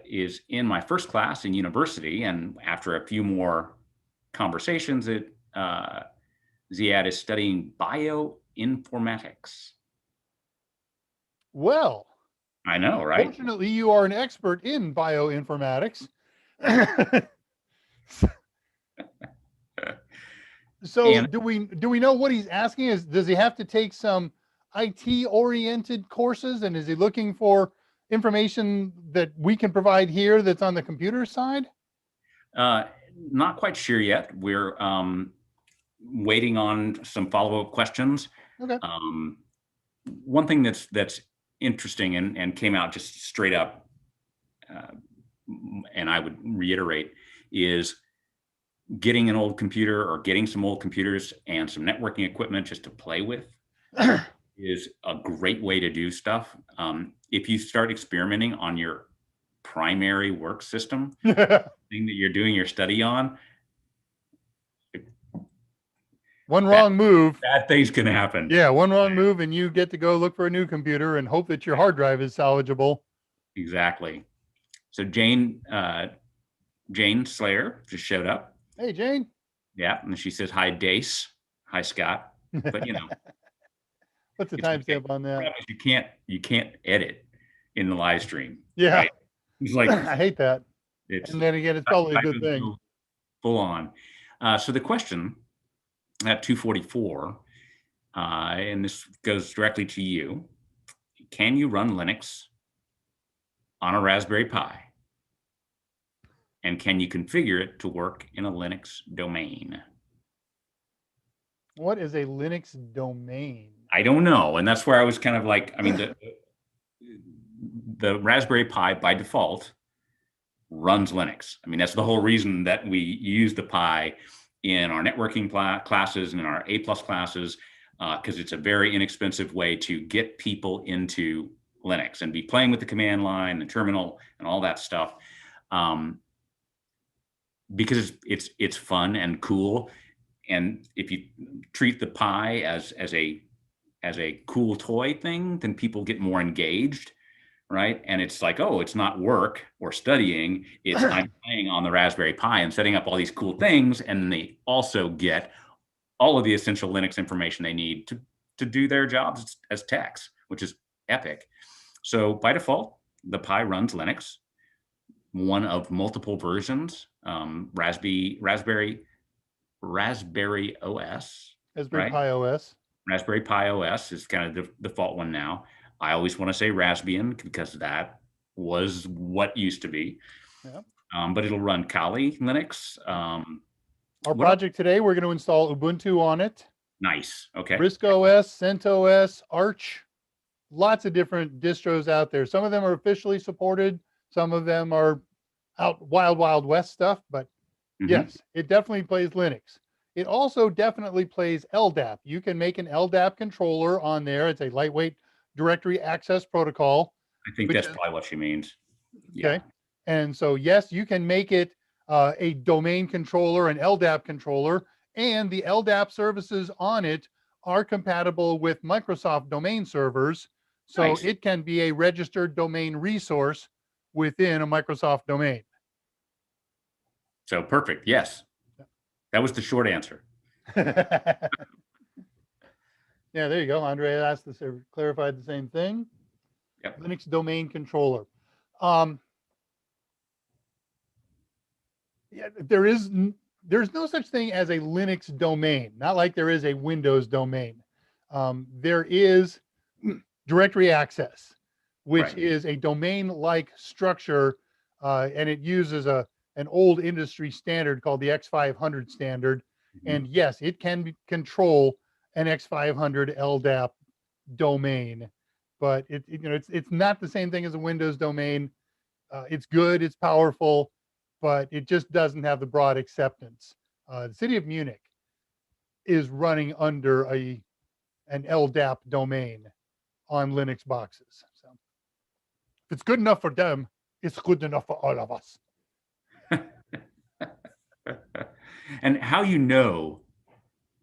B: is in my first class in university. And after a few more conversations, Ziad is studying bioinformatics.
A: Well,
B: I know, right?
A: Fortunately, you are an expert in bioinformatics. So do we know what he's asking? Does he have to take some IT oriented courses, and is he looking for information that we can provide here that's on the computer side?
B: Not quite sure yet. We're waiting on some follow-up questions.
A: Okay.
B: One thing that's interesting and came out just straight up, and I would reiterate, is getting an old computer or getting some old computers and some networking equipment just to play with is a great way to do stuff. If you start experimenting on your primary work system, thing that you're doing your study on,
A: One wrong move.
B: Bad things can happen.
A: Yeah, one wrong move and you get to go look for a new computer and hope that your hard drive is salvageable.
B: Exactly. So Jane Slayer just showed up.
A: Hey, Jane.
B: Yeah, and she says, "Hi, Dace. Hi, Scott." But
A: what's the
B: it's okay.
A: timestamp on that?
B: You can't edit in the live stream.
A: Yeah,
B: right? It's like
A: I hate that. And then again, it's probably a good thing.
B: Full on. So the question at 244, and this goes directly to you: can you run Linux on a Raspberry Pi? And can you configure it to work in a Linux domain?
A: What is a Linux domain?
B: I don't know. And that's where I was kind of like, I mean, the Raspberry Pi by default runs Linux. I mean, that's the whole reason that we use the Pi in our networking classes and in our A+ classes, because it's a very inexpensive way to get people into Linux and be playing with the command line, the terminal, and all that stuff. Because it's fun and cool, and if you treat the Pi as a cool toy thing, then people get more engaged, right? And it's like, oh, it's not work or studying; it's I'm playing on the Raspberry Pi and setting up all these cool things, and they also get all of the essential Linux information they need to do their jobs as techs, which is epic. So by default, the Pi runs Linux. One of multiple versions, Raspberry OS.
A: Raspberry
B: right?
A: Pi OS.
B: Raspberry Pi OS is kind of the default one now. I always want to say Raspbian because that was what used to be.
A: Yeah.
B: But it'll run Kali Linux.
A: Our project today, we're going to install Ubuntu on it.
B: Nice. Okay.
A: RISC OS, CentOS, Arch. Lots of different distros out there. Some of them are officially supported. Some of them are out wild west stuff, but yes, it definitely plays Linux. It also definitely plays LDAP. You can make an LDAP controller on there. It's a lightweight directory access protocol.
B: I think that's probably what she means.
A: Okay. Yeah. And so, yes, you can make it a domain controller, an LDAP controller, and the LDAP services on it are compatible with Microsoft domain servers. So nice. It can be a registered domain resource within a Microsoft domain.
B: So perfect. Yes. That was the short answer.
A: Yeah, there you go. Andre asked this, clarified the same thing.
B: Yep.
A: Linux domain controller. Yeah, there's no such thing as a Linux domain, not like there is a Windows domain. There is directory access, which is a domain-like structure, and it uses an old industry standard called the X500 standard. And yes, it can control an X500 LDAP domain, but it's not the same thing as a Windows domain. It's good, it's powerful, but it just doesn't have the broad acceptance. The city of Munich is running under an LDAP domain on Linux boxes. So if it's good enough for them, it's good enough for all of us.
B: And how you know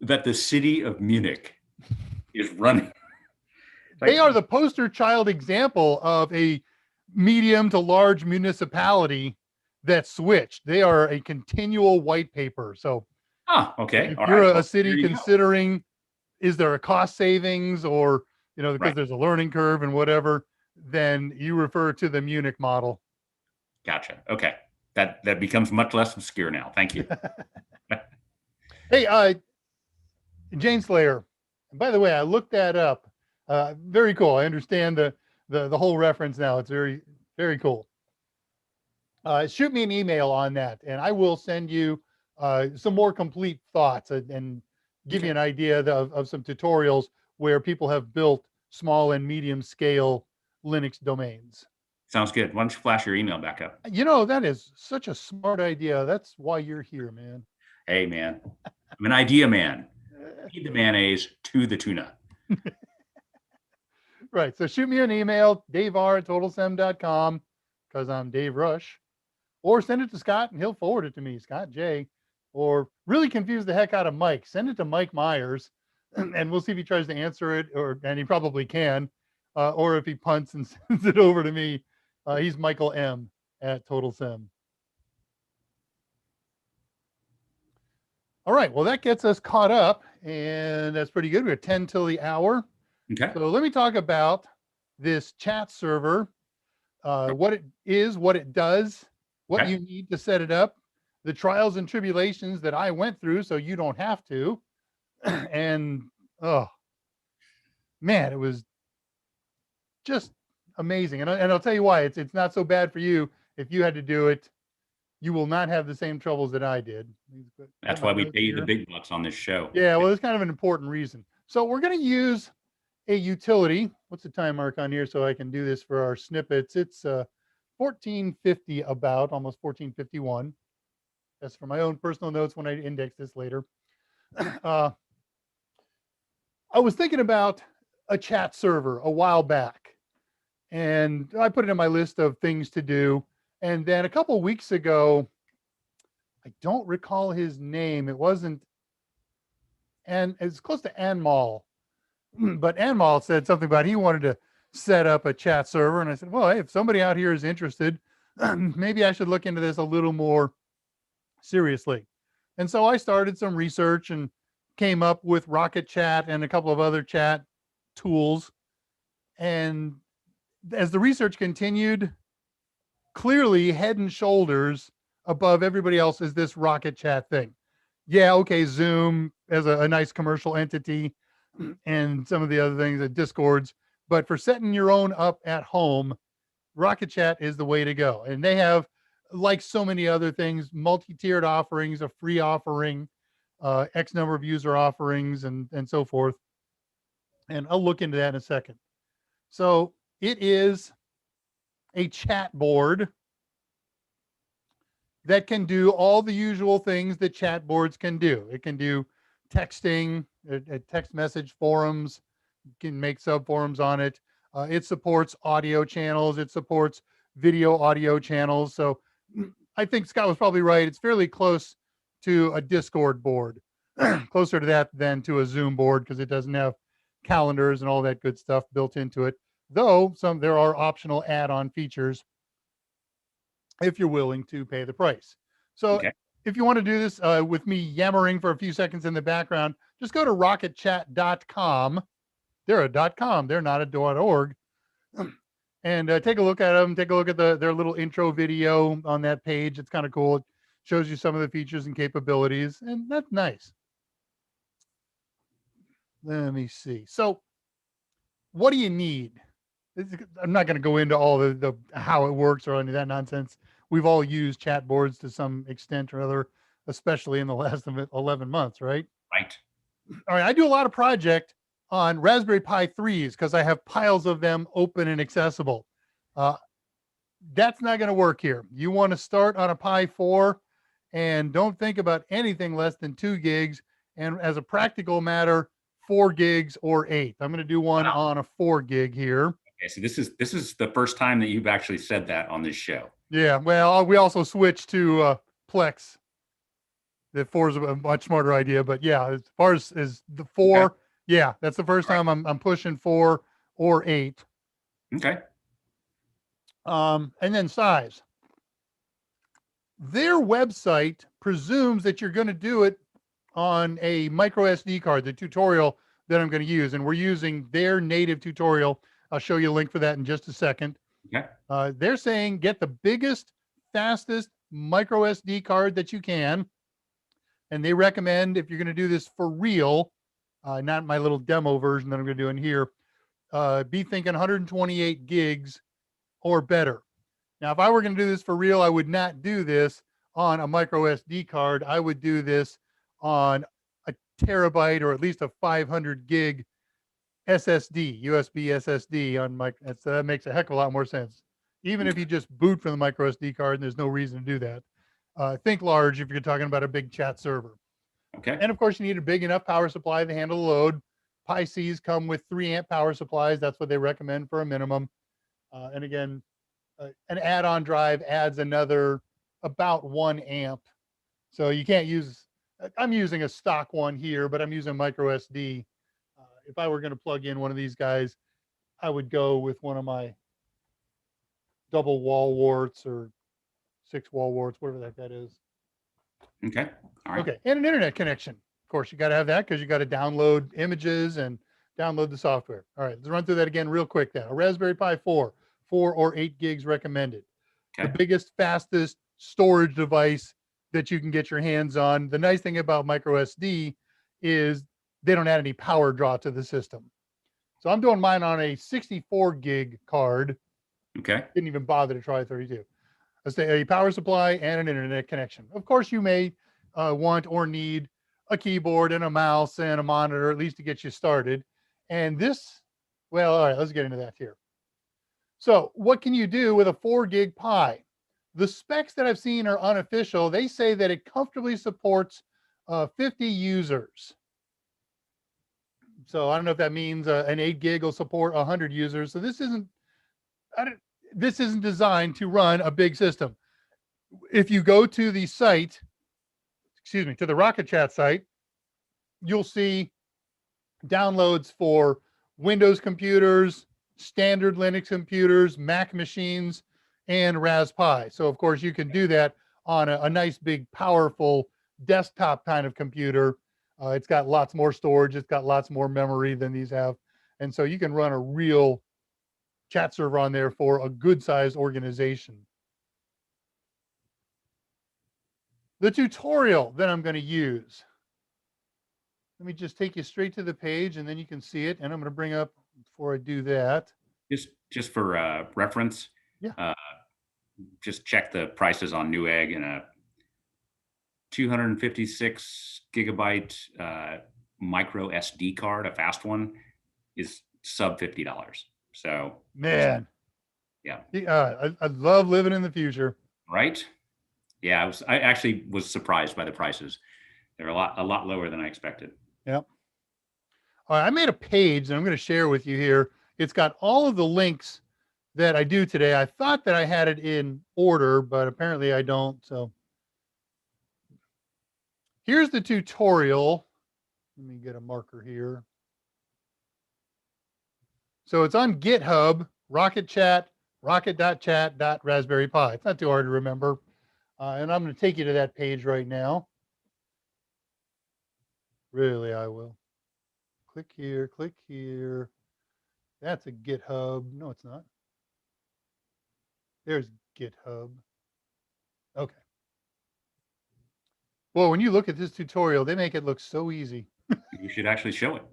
B: that the city of Munich is running?
A: They are the poster child example of a medium to large municipality that switched. They are a continual white paper. So
B: okay.
A: If you're a city considering, is there a cost savings or, because there's a learning curve and whatever, then you refer to the Munich model.
B: Gotcha. Okay. That becomes much less obscure now. Thank you.
A: Hey, Jane Slayer. By the way, I looked that up. Very cool. I understand the whole reference now. It's very, very cool. Shoot me an email on that, and I will send you some more complete thoughts and give you an idea of some tutorials where people have built small and medium scale Linux domains.
B: Sounds good. Why don't you flash your email back up?
A: That is such a smart idea. That's why you're here, man.
B: Hey, man. I'm an idea man. Feed the mayonnaise to the tuna.
A: Right. So shoot me an email, daveR@totalsem.com, because I'm Dave Rush. Or send it to Scott and he'll forward it to me, Scott J or really confuse the heck out of Mike, send it to Mike Meyers, and we'll see if he tries to answer it, and he probably can, or if he punts and sends it over to me. He's Michael M at Total Sim. All right, well, that gets us caught up, and that's pretty good. We're 10 till the hour.
B: Okay.
A: So let me talk about this chat server, what it is, what it does, what
B: Okay.
A: you need to set it up, the trials and tribulations that I went through so you don't have to. And oh man, it was just amazing. And I'll tell you why. It's not so bad for you. If you had to do it, you will not have the same troubles that I did.
B: That's why we pay you the big bucks on this show.
A: Yeah, well, it's kind of an important reason. So we're going to use a utility. What's the time mark on here so I can do this for our snippets? It's 1450, about almost 1451. That's for my own personal notes when I index this later. I was thinking about a chat server a while back, and I put it in my list of things to do. And then a couple of weeks ago, I don't recall his name. It wasn't, and it's close to Anmal, but Anmal said something about he wanted to set up a chat server. And I said, well, hey, if somebody out here is interested, maybe I should look into this a little more seriously. And so I started some research and came up with Rocket Chat and a couple of other chat tools. And as the research continued, clearly head and shoulders above everybody else is this Rocket Chat thing. Yeah, okay, Zoom as a nice commercial entity and some of the other things, Discords, but for setting your own up at home, Rocket Chat is the way to go. And they have, like so many other things, multi-tiered offerings, a free offering, X number of user offerings, and so forth. And I'll look into that in a second. So it is a chat board that can do all the usual things that chat boards can do. It can do texting, text message forums, can make sub forums on it. It supports audio channels. It supports video audio channels. So I think Scott was probably right. It's fairly close to a Discord board, closer to that than to a Zoom board, because it doesn't have calendars and all that good stuff built into it. Though there are optional add-on features if you're willing to pay the price. So
B: Okay.
A: if you want to do this with me yammering for a few seconds in the background, just go to rocketchat.com. They're a .com. They're not a .org. And take a look at them. Take a look at their little intro video on that page. It's kind of cool. It shows you some of the features and capabilities, and that's nice. Let me see. So what do you need? I'm not going to go into all the how it works or any of that nonsense. We've all used chat boards to some extent or other, especially in the last 11 months, right?
B: Right.
A: All right. I do a lot of project on Raspberry Pi 3s because I have piles of them open and accessible. That's not going to work here. You want to start on a Pi 4 and don't think about anything less than 2 gigs. And as a practical matter, 4 gigs or 8. I'm going to do one on a 4 gig here.
B: Okay, so this is the first time that you've actually said that on this show.
A: Yeah, well, we also switched to Plex. The 4 is a much smarter idea, but yeah, as far as the 4, okay. Yeah, that's the first time I'm pushing 4 or 8.
B: Okay.
A: And then size. Their website presumes that you're going to do it on a micro SD card, the tutorial that I'm going to use, and we're using their native tutorial. I'll show you a link for that in just a second.
B: Okay.
A: They're saying get the biggest, fastest micro SD card that you can. And they recommend, if you're going to do this for real, not my little demo version that I'm going to do in here, be thinking 128 gigs or better. Now, if I were going to do this for real, I would not do this on a micro SD card. I would do this on a terabyte or at least a 500 gig SSD, USB SSD on my, that makes a heck of a lot more sense. Even if you just boot from the micro SD card, and there's no reason to do that. Think large if you're talking about a big chat server.
B: Okay.
A: And of course, you need a big enough power supply to handle the load. Pi Cs come with 3 amp power supplies. That's what they recommend for a minimum. And again, an add-on drive adds another about 1 amp So you can't use, I'm using a stock one here, but I'm using micro SD. If I were going to plug in one of these guys, I would go with one of my double wall warts or 6 wall warts, whatever that is.
B: Okay. All right.
A: Okay. And an internet connection. Of course, you got to have that because you got to download images and download the software. All right. Let's run through that again real quick then. A Raspberry Pi 4, 4 or 8 gigs recommended. The
B: Okay.
A: biggest, fastest storage device that you can get your hands on. The nice thing about micro SD is they don't add any power draw to the system. So I'm doing mine on a 64 gig card.
B: Okay.
A: Didn't even bother to try 32. A power supply and an internet connection. Of course, you may want or need a keyboard and a mouse and a monitor, at least to get you started. And this, well, all right, let's get into that here. So what can you do with a 4 gig Pi? The specs that I've seen are unofficial. They say that it comfortably supports 50 users. So I don't know if that means an 8 gig will support 100 users. So this isn't designed to run a big system. If you go to the site, excuse me, to the Rocket Chat site, you'll see downloads for Windows computers, standard Linux computers, Mac machines, and Raspberry Pi. So of course you can do that on a nice big powerful desktop kind of computer. It's got lots more storage. It's got lots more memory than these have. And so you can run a real chat server on there for a good sized organization. The tutorial that I'm going to use. Let me just take you straight to the page and then you can see it. And I'm going to bring up, before I do that.
B: Just for reference,
A: yeah.
B: Just check the prices on Newegg, and a 256 gigabyte micro SD card, a fast one, is sub $50. So
A: man,
B: yeah,
A: I love living in the future.
B: Right? Yeah, I actually was surprised by the prices. They're a lot lower than I expected.
A: Yep. All right, I made a page that I'm going to share with you here. It's got all of the links that I do today. I thought that I had it in order, but apparently I don't. So here's the tutorial. Let me get a marker here. So it's on GitHub, Rocket Chat, rocket.chat.raspberry Pi. It's not too hard to remember. And I'm going to take you to that page right now. Really, I will. Click here, click here. That's a GitHub. No, it's not. There's GitHub. Okay. Well, when you look at this tutorial, they make it look so easy.
B: You should actually show it.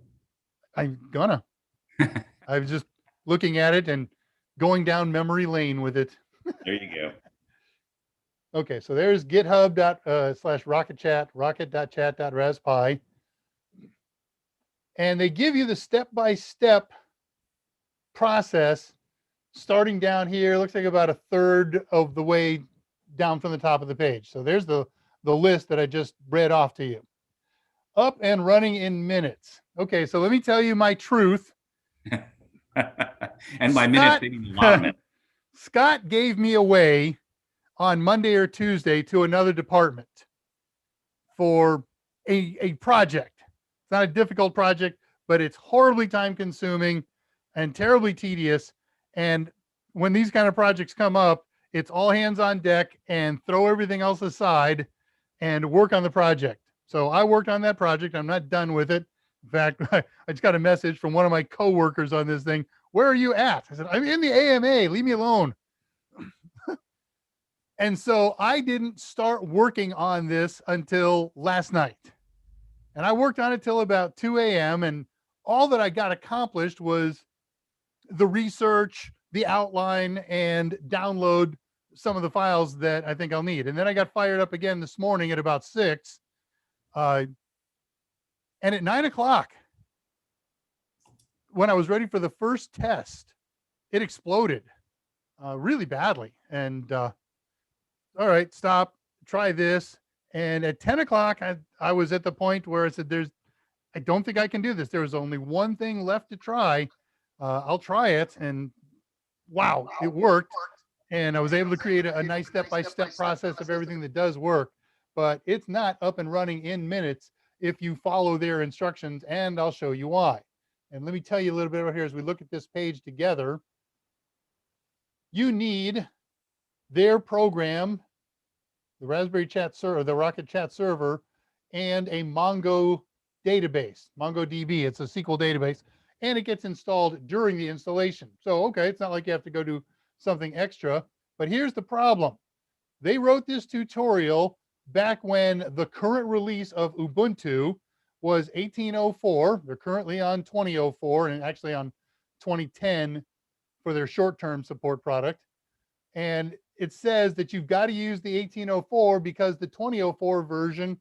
A: I'm gonna. I was just looking at it and going down memory lane with it.
B: There you go.
A: Okay, so there's github./rocketchat, rocket.chat.raspberry Pi. And they give you the step-by-step process starting down here. Looks like about a third of the way down from the top of the page. So there's the list that I just read off to you. Up and running in minutes. Okay, so let me tell you my truth.
B: And by minutes, they mean a lot of minutes.
A: Scott gave me away on Monday or Tuesday to another department for a project. It's not a difficult project, but it's horribly time consuming and terribly tedious. And when these kind of projects come up, it's all hands on deck and throw everything else aside and work on the project. So I worked on that project. I'm not done with it. In fact, I just got a message from one of my coworkers on this thing. Where are you at? I said, I'm in the AMA. Leave me alone. And so I didn't start working on this until last night. And I worked on it till about 2 a.m. And all that I got accomplished was the research, the outline, and download some of the files that I think I'll need. And then I got fired up again this morning at about 6. And at 9 o'clock, when I was ready for the first test, it exploded really badly. And all right, stop, try this. And at 10 o'clock, I was at the point where I said, I don't think I can do this. There was only one thing left to try. I'll try it. And wow, it worked. And I was able to create a nice step-by-step process of everything that does work. but it's not up and running in minutes if you follow their instructions, and I'll show you why. And let me tell you a little bit about here as we look at this page together. You need their program, the Raspberry Chat server, the Rocket Chat server, and a Mongo database, MongoDB. It's a SQL database, and it gets installed during the installation. So, okay, it's not like you have to go do something extra, but here's the problem. They wrote this tutorial back when the current release of Ubuntu was 18.04. They're currently on 20.04 and actually on 2010 for their short-term support product. And it says that you've got to use the 18.04 because the 20.04 version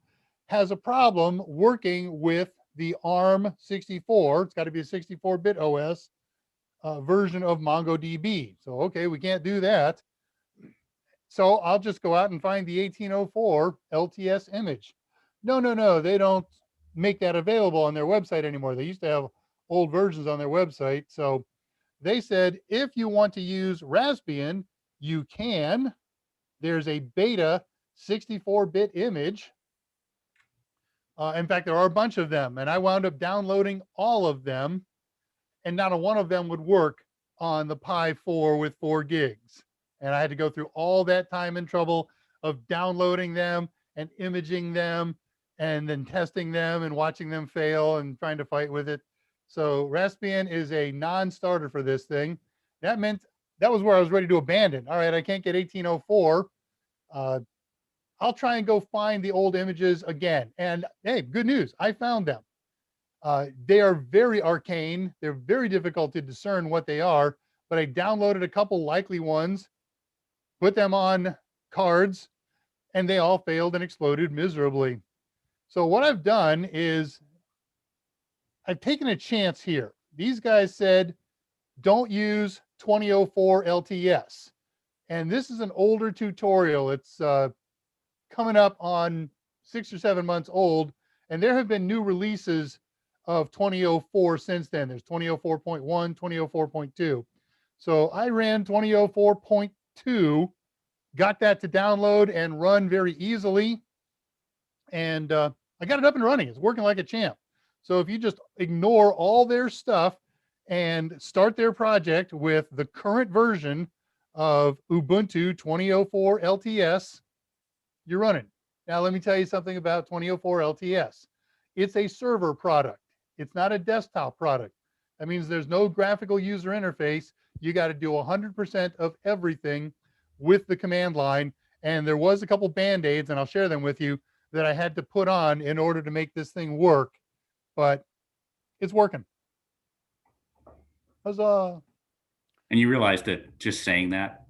A: has a problem working with the ARM 64. It's got to be a 64-bit OS version of MongoDB. So, okay, we can't do that. So I'll just go out and find the 18.04 LTS image. No, they don't make that available on their website anymore. They used to have old versions on their website. So they said, if you want to use Raspbian, you can. There's a beta 64-bit image. In fact, there are a bunch of them, and I wound up downloading all of them, and not a one of them would work on the Pi 4 with 4 gigs. And I had to go through all that time and trouble of downloading them and imaging them and then testing them and watching them fail and trying to fight with it. So Raspbian is a non-starter for this thing. That meant that was where I was ready to abandon. All right, I can't get 18.04. I'll try and go find the old images again. And hey, good news, I found them. They are very arcane. They're very difficult to discern what they are, but I downloaded a couple likely ones, put them on cards, and they all failed and exploded miserably. So what I've done is I've taken a chance here. These guys said, don't use 20.04 LTS. And this is an older tutorial. It's coming up on 6 or 7 months old. And there have been new releases of 20.04 since then. There's 20.04.1, 20.04.2. So I ran 20.04.2, got that to download and run very easily. And I got it up and running. It's working like a champ. So if you just ignore all their stuff and start their project with the current version of Ubuntu 20.04 LTS, you're running. Now, let me tell you something about 20.04 LTS. It's a server product. It's not a desktop product. That means there's no graphical user interface. You got to do 100% of everything with the command line. And there was a couple Band-Aids, and I'll share them with you, that I had to put on in order to make this thing work. But it's working. Huzzah.
B: And you realize that just saying that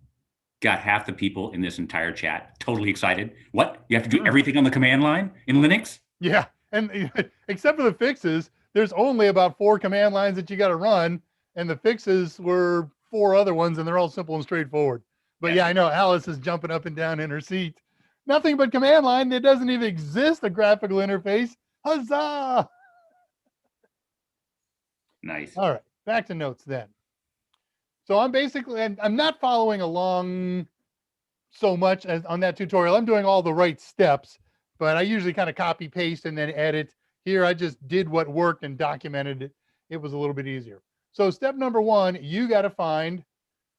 B: got half the people in this entire chat totally excited. What? You have to do everything on the command line in Linux?
A: Yeah. And except for the fixes, there's only about 4 command lines that you got to run. And the fixes were 4 other ones, and they're all simple and straightforward. But yeah, I know Alice is jumping up and down in her seat. Nothing but command line. There doesn't even exist a graphical interface. Huzzah!
B: Nice.
A: All right, back to notes then. So I'm not following along so much as on that tutorial. I'm doing all the right steps, but I usually kind of copy paste and then edit. Here, I just did what worked and documented it. It was a little bit easier. So step number 1, you got to find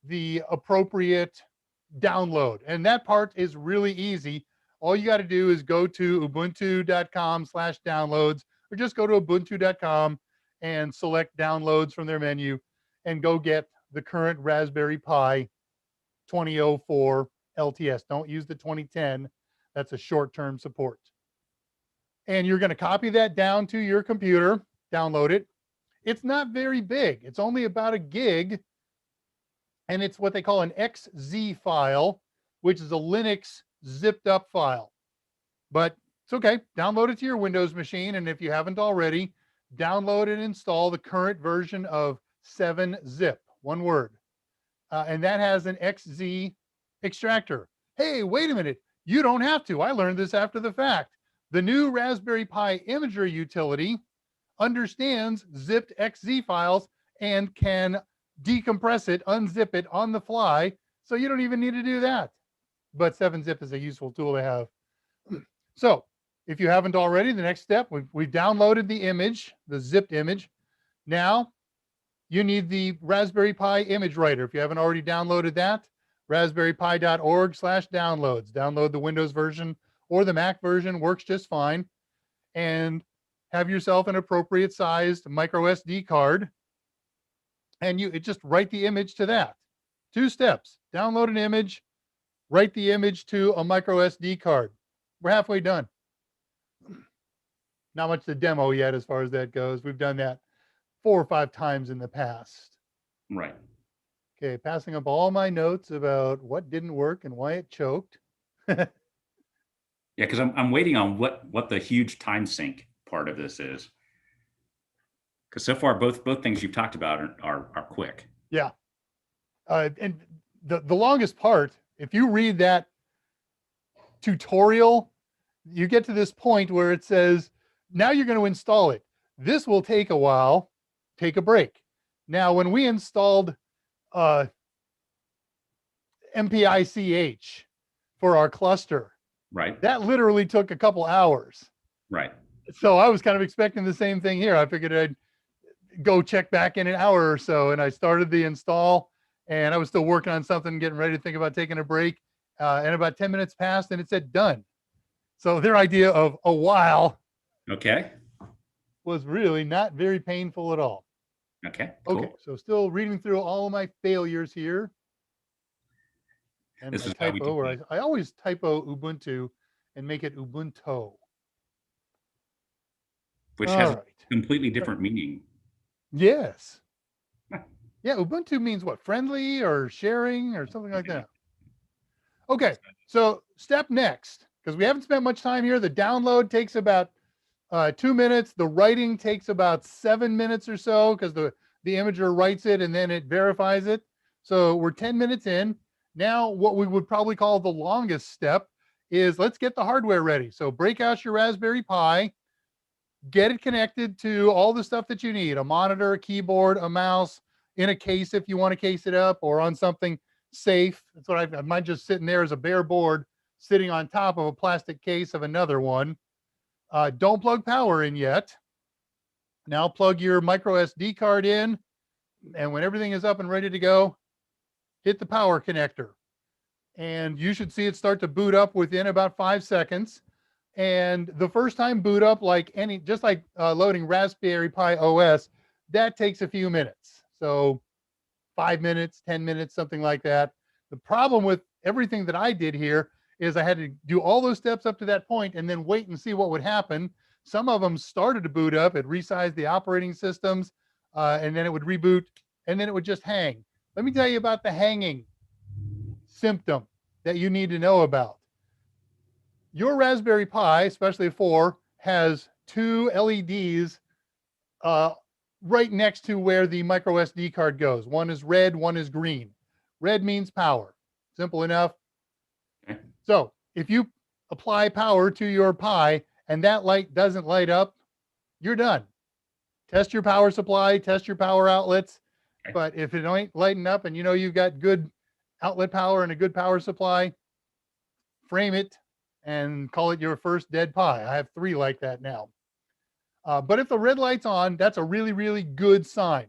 A: the appropriate download. And that part is really easy. All you got to do is go to ubuntu.com/downloads, or just go to ubuntu.com and select downloads from their menu and go get the current Raspberry Pi 20.04 LTS. Don't use the 2010. That's a short-term support. And you're going to copy that down to your computer, download it. It's not very big. It's only about a gig. And it's what they call an XZ file, which is a Linux zipped up file. But it's okay. Download it to your Windows machine. And if you haven't already, download and install the current version of 7-zip, one word. And that has an XZ extractor. Hey, wait a minute. You don't have to. I learned this after the fact. The new Raspberry Pi imagery utility understands zipped XZ files and can decompress it, unzip it on the fly. So you don't even need to do that. But 7-zip is a useful tool to have. So if you haven't already, the next step, we've downloaded the image, the zipped image. Now you need the Raspberry Pi image writer. If you haven't already downloaded that, raspberrypi.org/downloads. Download the Windows version or the Mac version, works just fine. And have yourself an appropriate sized micro SD card. And you just write the image to that. 2 steps: download an image, write the image to a micro SD card. We're halfway done. Not much to demo yet as far as that goes. We've done that 4 or 5 times in the past.
B: Right.
A: Okay, passing up all my notes about what didn't work and why it choked.
B: Yeah, because I'm waiting on what the huge time sink part of this is. Because so far both things you've talked about are quick.
A: Yeah. And the longest part, if you read that tutorial, you get to this point where it says, now you're going to install it. This will take a while. Take a break. Now, when we installed MPICH for our cluster,
B: Right.
A: that literally took a couple hours.
B: Right.
A: So I was kind of expecting the same thing here. I figured I'd go check back in an hour or so, and I started the install, and I was still working on something, getting ready to think about taking a break. And about 10 minutes passed, and it said done. So their idea of a while
B: Okay.
A: was really not very painful at all.
B: Okay. Cool.
A: Okay, so still reading through all of my failures here. And
B: This
A: my
B: is how we
A: typo,
B: do
A: where
B: it.
A: I always typo Ubuntu and make it Ubuntu.
B: Which
A: All
B: has
A: right.
B: a completely different meaning.
A: Yes. Yeah, Ubuntu means what? Friendly or sharing or something like that. Okay, so step next, because we haven't spent much time here. The download takes about 2 minutes. The writing takes about 7 minutes or so, because the imager writes it and then it verifies it. So we're 10 minutes in. Now, what we would probably call the longest step is let's get the hardware ready. So break out your Raspberry Pi, get it connected to all the stuff that you need: a monitor, a keyboard, a mouse, in a case if you want to case it up, or on something safe. That's what I might just sitting there as a bare board sitting on top of a plastic case of another one. Don't plug power in yet. Now plug your micro SD card in, and when everything is up and ready to go, hit the power connector. And you should see it start to boot up within about 5 seconds. And the first time boot up, just like loading Raspberry Pi OS, that takes a few minutes. So 5 minutes, 10 minutes, something like that. The problem with everything that I did here is I had to do all those steps up to that point and then wait and see what would happen. Some of them started to boot up. It resized the operating systems, and then it would reboot, and then it would just hang. Let me tell you about the hanging symptom that you need to know about. Your Raspberry Pi, especially 4, has 2 LEDs right next to where the micro SD card goes. One is red, one is green. Red means power. Simple enough.
B: Okay.
A: So if you apply power to your Pi and that light doesn't light up, you're done. Test your power supply, test your power outlets.
B: Okay.
A: But if it ain't lighting up and you know you've got good outlet power and a good power supply, frame it and call it your first dead Pi. I have 3 like that now. But if the red light's on, that's a really, really good sign.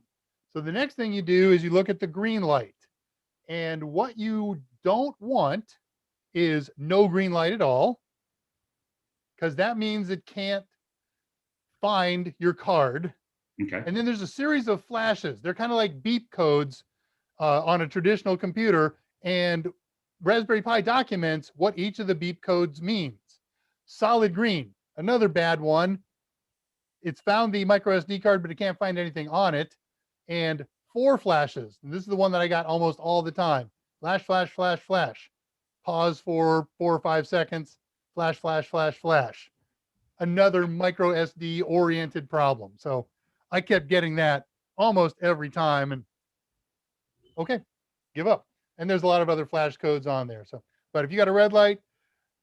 A: So the next thing you do is you look at the green light. And what you don't want is no green light at all, because that means it can't find your card.
B: Okay.
A: And then there's a series of flashes. They're kind of like beep codes on a traditional computer. And Raspberry Pi documents what each of the beep codes means. Solid green, another bad one. It's found the micro SD card, but it can't find anything on it. And 4 flashes. And this is the one that I got almost all the time. Flash, flash, flash, flash. Pause for 4 or 5 seconds. Flash, flash, flash, flash. Another micro SD oriented problem. So I kept getting that almost every time. And okay, give up. And there's a lot of other flash codes on there. So, but if you got a red light,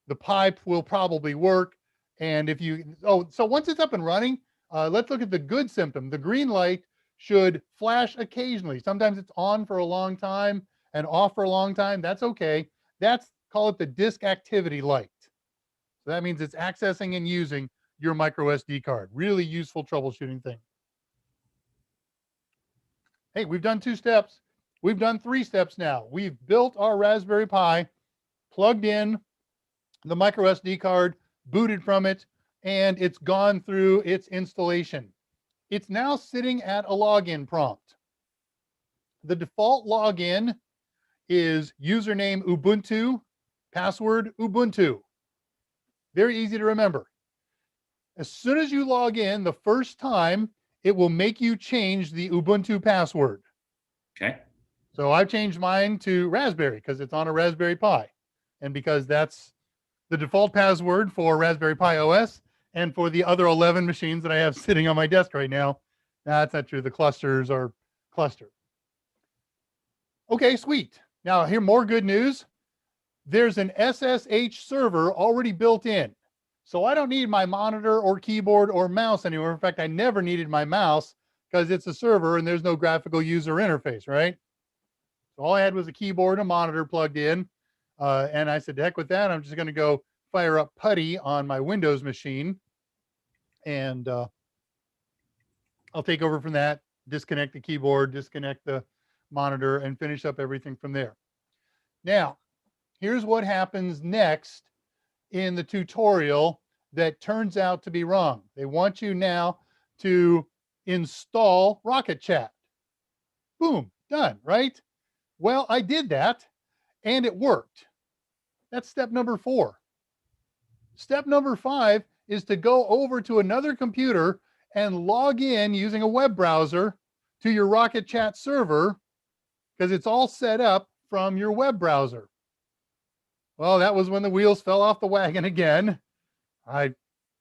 A: the pipe will probably work. And if you, so once it's up and running, let's look at the good symptom. The green light should flash occasionally. Sometimes it's on for a long time and off for a long time. That's okay. Call it the disk activity light. So that means it's accessing and using your micro SD card. Really useful troubleshooting thing. Hey, we've done 2 steps. We've done 3 steps now. We've built our Raspberry Pi, plugged in the micro SD card, booted from it, and it's gone through its installation. It's now sitting at a login prompt. The default login is username Ubuntu, password Ubuntu. Very easy to remember. As soon as you log in the first time, it will make you change the Ubuntu password.
B: Okay.
A: So I've changed mine to Raspberry because it's on a Raspberry Pi. And because that's the default password for Raspberry Pi OS and for the other 11 machines that I have sitting on my desk right now. That's not true. The clusters are clustered. Okay, sweet. Now, here, more good news. There's an SSH server already built in. So I don't need my monitor or keyboard or mouse anymore. In fact, I never needed my mouse because it's a server and there's no graphical user interface, right? So all I had was a keyboard and a monitor plugged in. And I said, heck with that. I'm just going to go fire up Putty on my Windows machine. And I'll take over from that, disconnect the keyboard, disconnect the monitor, and finish up everything from there. Now, here's what happens next in the tutorial that turns out to be wrong. They want you now to install Rocket Chat. Boom, done, right? Well, I did that and it worked. That's step number 4. Step number 5 is to go over to another computer and log in using a web browser to your Rocket Chat server because it's all set up from your web browser. Well, that was when the wheels fell off the wagon again. I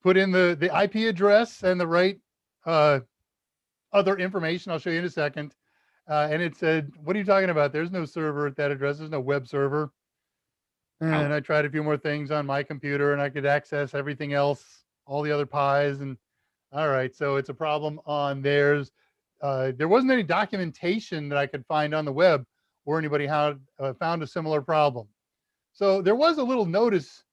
A: put in the IP address and the right other information. I'll show you in a second. And it said, what are you talking about? There's no server at that address. There's no web server. And I tried a few more things on my computer and I could access everything else, all the other Pis. And all right, so it's a problem on theirs. There wasn't any documentation that I could find on the web where anybody had found a similar problem. So there was a little notice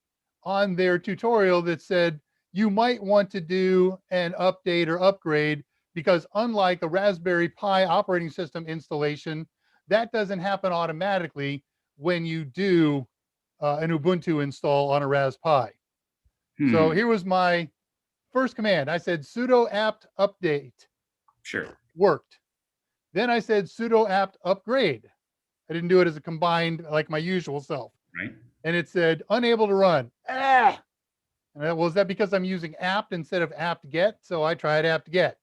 A: on their tutorial that said you might want to do an update or upgrade because unlike a Raspberry Pi operating system installation, that doesn't happen automatically when you do an Ubuntu install on a Ras Pi. So here was my first command. I said sudo apt update.
B: Sure.
A: Worked. Then I said sudo apt upgrade. I didn't do it as a combined like my usual self.
B: Right.
A: And it said unable to run. And was that because I'm using apt instead of apt-get? So I tried apt-get.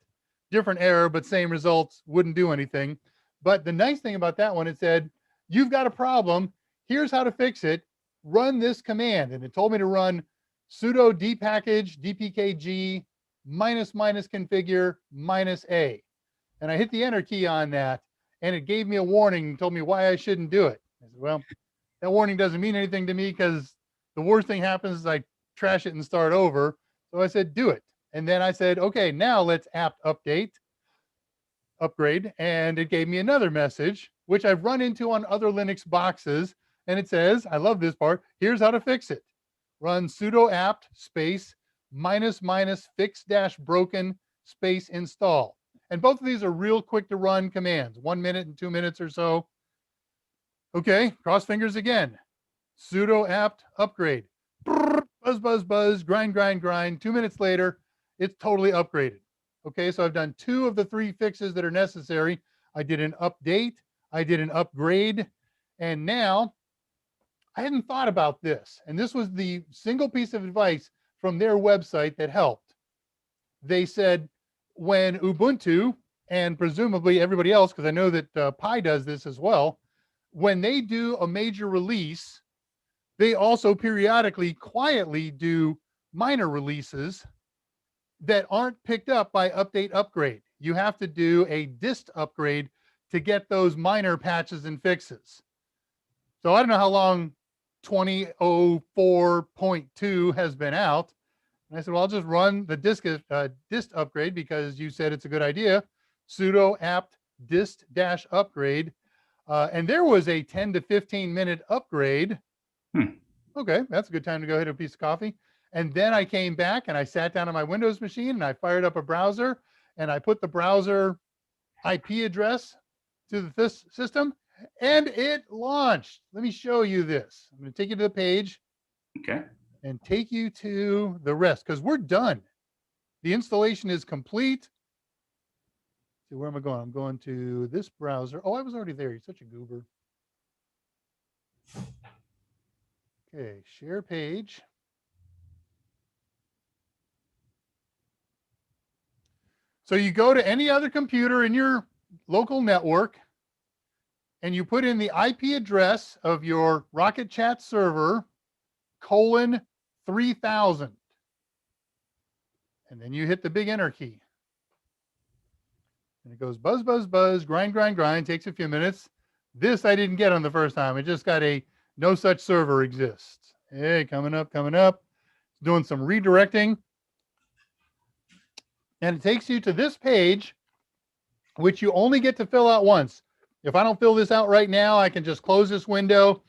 A: Different error, but same results, wouldn't do anything. But the nice thing about that one, it said, you've got a problem. Here's how to fix it. Run this command. And it told me to run sudo dpackage dpkg --configure -a. And I hit the enter key on that. And it gave me a warning and told me why I shouldn't do it. I said, well, that warning doesn't mean anything to me because the worst thing happens is I trash it and start over. So I said, do it. And then I said, okay, now let's apt upgrade. And it gave me another message, which I've run into on other Linux boxes. And it says, I love this part. Here's how to fix it. Run sudo apt space --fix -broken space install. And both of these are real quick to run commands, 1 minute and 2 minutes or so. Okay, cross fingers again. Sudo apt upgrade. Buzz, buzz, buzz, grind, grind, grind. 2 minutes later, it's totally upgraded. Okay, so I've done 2 of the 3 fixes that are necessary. I did an update, I did an upgrade, and now I hadn't thought about this. And this was the single piece of advice from their website that helped. They said when Ubuntu, and presumably everybody else, because I know that Pi does this as well, when they do a major release, they also periodically quietly do minor releases that aren't picked up by update upgrade. You have to do a dist upgrade to get those minor patches and fixes. So I don't know how long 2004.2 has been out. And I said, well, I'll just run the dist upgrade because you said it's a good idea. Sudo apt dist-upgrade. And there was a 10 to 15 minute upgrade. Okay, that's a good time to go hit a piece of coffee. And then I came back and I sat down on my Windows machine and I fired up a browser and I put the browser IP address to this system and it launched. Let me show you this. I'm going to take you to the page.
B: Okay.
A: And take you to the rest because we're done. The installation is complete. So where am I going? I'm going to this browser. Oh, I was already there. You're such a goober. Okay, share page. So you go to any other computer in your local network and you put in the IP address of your Rocket Chat server :3000. And then you hit the big enter key. And it goes buzz, buzz, buzz, grind, grind, grind, takes a few minutes. This I didn't get on the first time. It just got a no such server exists. Hey, coming up, coming up. Doing some redirecting. And it takes you to this page, which you only get to fill out once. If I don't fill this out right now, I can just close this window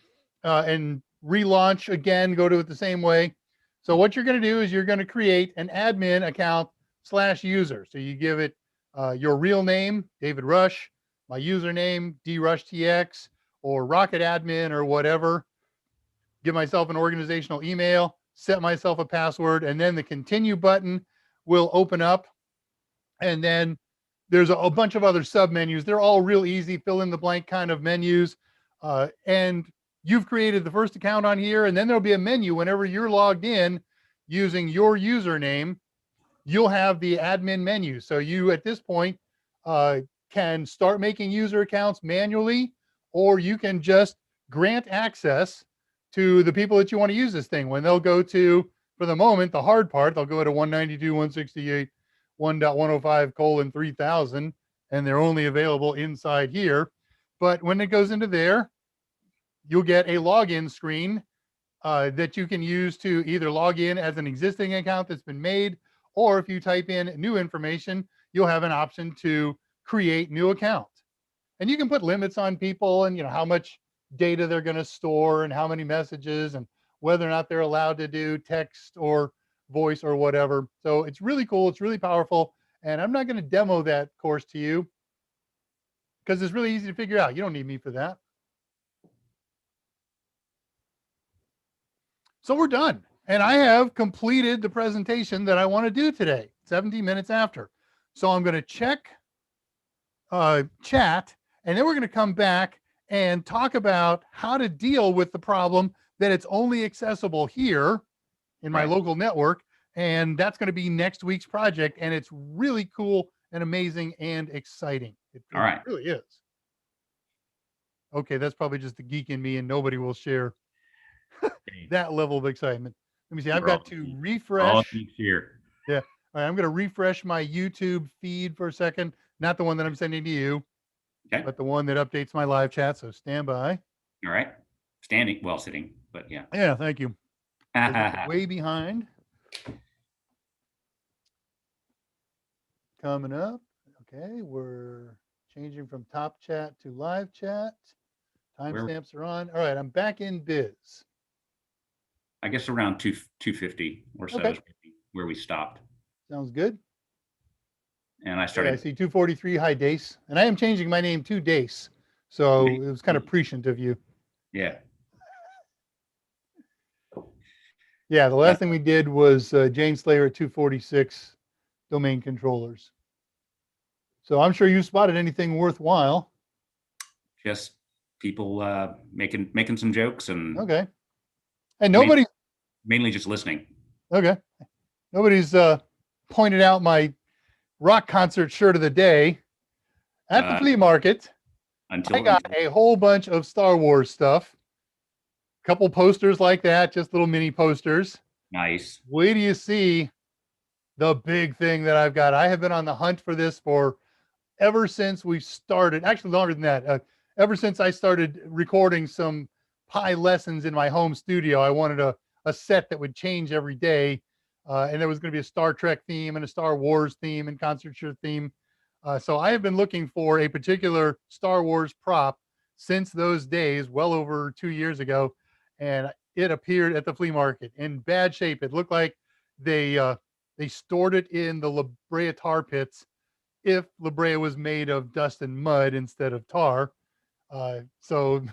A: and relaunch again, go to it the same way. So what you're going to do is you're going to create an admin account /user. So you give it your real name, David Rush, my username, drushtx, or Rocket Admin or whatever. Give myself an organizational email, set myself a password, and then the continue button will open up. And then there's a bunch of other sub menus. They're all real easy, fill in the blank kind of menus. And you've created the first account on here, and then there'll be a menu whenever you're logged in using your username. You'll have the admin menu. So you, at this point, can start making user accounts manually, or you can just grant access to the people that you want to use this thing. When they'll go to, for the moment, the hard part, they'll go to 192.168.1.105:3000, and they're only available inside here. But when it goes into there, you'll get a login screen that you can use to either log in as an existing account that's been made, or if you type in new information, you'll have an option to create new account. And you can put limits on people and how much data they're going to store and how many messages and whether or not they're allowed to do text or voice or whatever. So it's really cool. It's really powerful. And I'm not going to demo that course to you because it's really easy to figure out. You don't need me for that. So we're done. And I have completed the presentation that I want to do today, 17 minutes after. So I'm going to check chat, and then we're going to come back and talk about how to deal with the problem that it's only accessible here in my local network. And that's going to be next week's project. And it's really cool and amazing and exciting. It really is. Okay, that's probably just the geek in me, and nobody will share that level of excitement. Let me see. I've got to refresh.
B: All here.
A: Yeah. All right. I'm going to refresh my YouTube feed for a second. Not the one that I'm sending to you, but the one that updates my live chat. So stand by.
B: All right. Standing, well, sitting, but yeah.
A: Yeah. Thank you. Way behind. Coming up. Okay. We're changing from top chat to live chat. Timestamps are on. All right. I'm back in biz.
B: I guess around 250 or so is where we stopped.
A: Sounds good.
B: And I started.
A: I see 243. Hi, Dace. And I am changing my name to Dace. So it was kind of prescient of you.
B: Yeah.
A: Yeah. The last thing we did was Jane Slayer at 246 domain controllers. So I'm sure you spotted anything worthwhile.
B: Just people making some jokes and.
A: Okay. And nobody's
B: mainly just listening.
A: Okay. Nobody's pointed out my rock concert shirt of the day at the flea market. I got a whole bunch of Star Wars stuff. A couple posters like that, just little mini posters.
B: Nice.
A: Wait till you see the big thing that I've got. I have been on the hunt for this for ever since we started. Actually, longer than that. Ever since I started recording some Pi lessons in my home studio. I wanted a set that would change every day. And there was going to be a Star Trek theme and a Star Wars theme and concert shirt theme. So I have been looking for a particular Star Wars prop since those days, well over 2 years ago. And it appeared at the flea market in bad shape. It looked like they stored it in the La Brea tar pits if La Brea was made of dust and mud instead of tar. So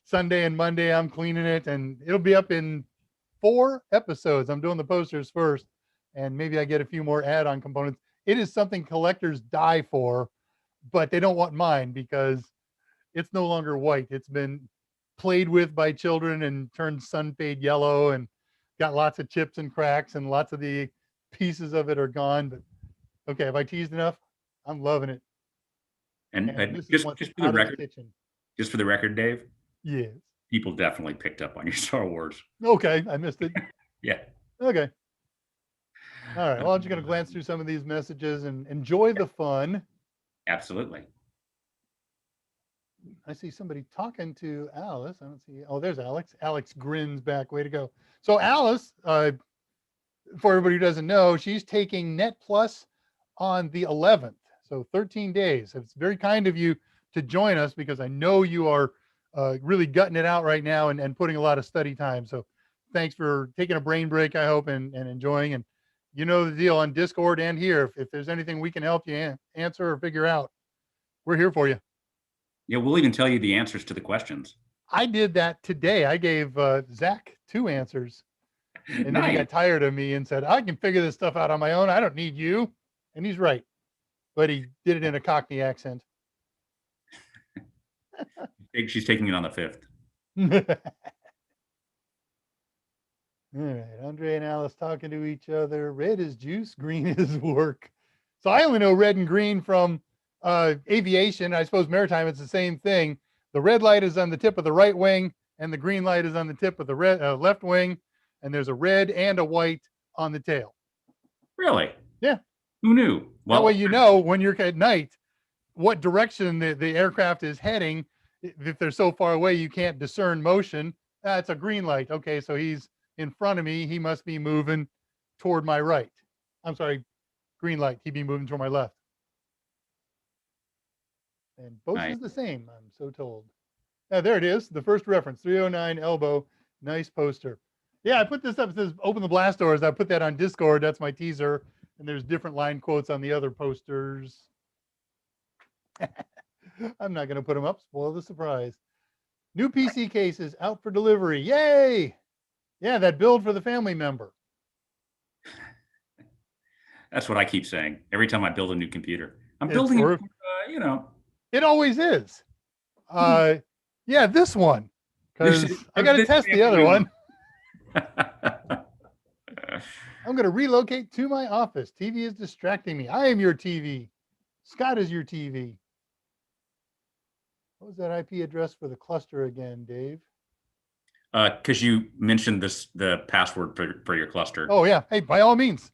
A: Sunday and Monday, I'm cleaning it, and it'll be up in 4 episodes. I'm doing the posters first, and maybe I get a few more add-on components. It is something collectors die for, but they don't want mine because it's no longer white. It's been played with by children and turned sun fade yellow and got lots of chips and cracks, and lots of the pieces of it are gone. But okay, have I teased enough? I'm loving it.
B: And
A: This is
B: just
A: what's
B: just for
A: out
B: the
A: of the
B: record,
A: kitchen.
B: just for the record, Dave,
A: Yes.
B: people definitely picked up on your Star Wars.
A: Okay, I missed it.
B: Yeah.
A: Okay. All right. Well, I'm just going to glance through some of these messages and enjoy the fun.
B: Absolutely.
A: I see somebody talking to Alice. I don't see. Oh, there's Alex. Alex grins back. Way to go. So Alice, for everybody who doesn't know, she's taking Net Plus on the 11th. So 13 days. It's very kind of you to join us because I know you are really gutting it out right now and putting a lot of study time. So thanks for taking a brain break, I hope, and enjoying. And you know the deal on Discord and here. If there's anything we can help you answer or figure out, we're here for you.
B: Yeah, we'll even tell you the answers to the questions.
A: I did that today. I gave Zach 2 answers. And then he
B: Nice.
A: got tired of me and said, I can figure this stuff out on my own. I don't need you. And he's right. But he did it in a Cockney accent.
B: She's taking it on the 5th.
A: All right. Andre and Alice talking to each other. Red is juice, green is work. So I only know red and green from aviation. I suppose maritime, it's the same thing. The red light is on the tip of the right wing, and the green light is on the tip of the left wing. And there's a red and a white on the tail.
B: Really?
A: Yeah.
B: Who knew?
A: Well, that way you know when you're at night what direction the aircraft is heading. If they're so far away you can't discern motion, it's a green light. Okay, so he's in front of me. He must be moving toward my right. I'm sorry, green light. He'd be moving toward my left. And both is the same, I'm so told. There it is. The first reference, 309 elbow. Nice poster. Yeah, I put this up. It says open the blast doors. I put that on Discord. That's my teaser. And there's different line quotes on the other posters. I'm not going to put them up. Spoil the surprise. New PC case is out for delivery. Yay! Yeah, that build for the family member.
B: That's what I keep saying every time I build a new computer. I'm building it, you know.
A: It always is. Yeah, this one. Because I got to test the other one. I'm going to relocate to my office. TV is distracting me. I am your TV. Scott is your TV. What was that IP address for the cluster again, Dave?
B: Because you mentioned the password for your cluster.
A: Oh, yeah. Hey, by all means.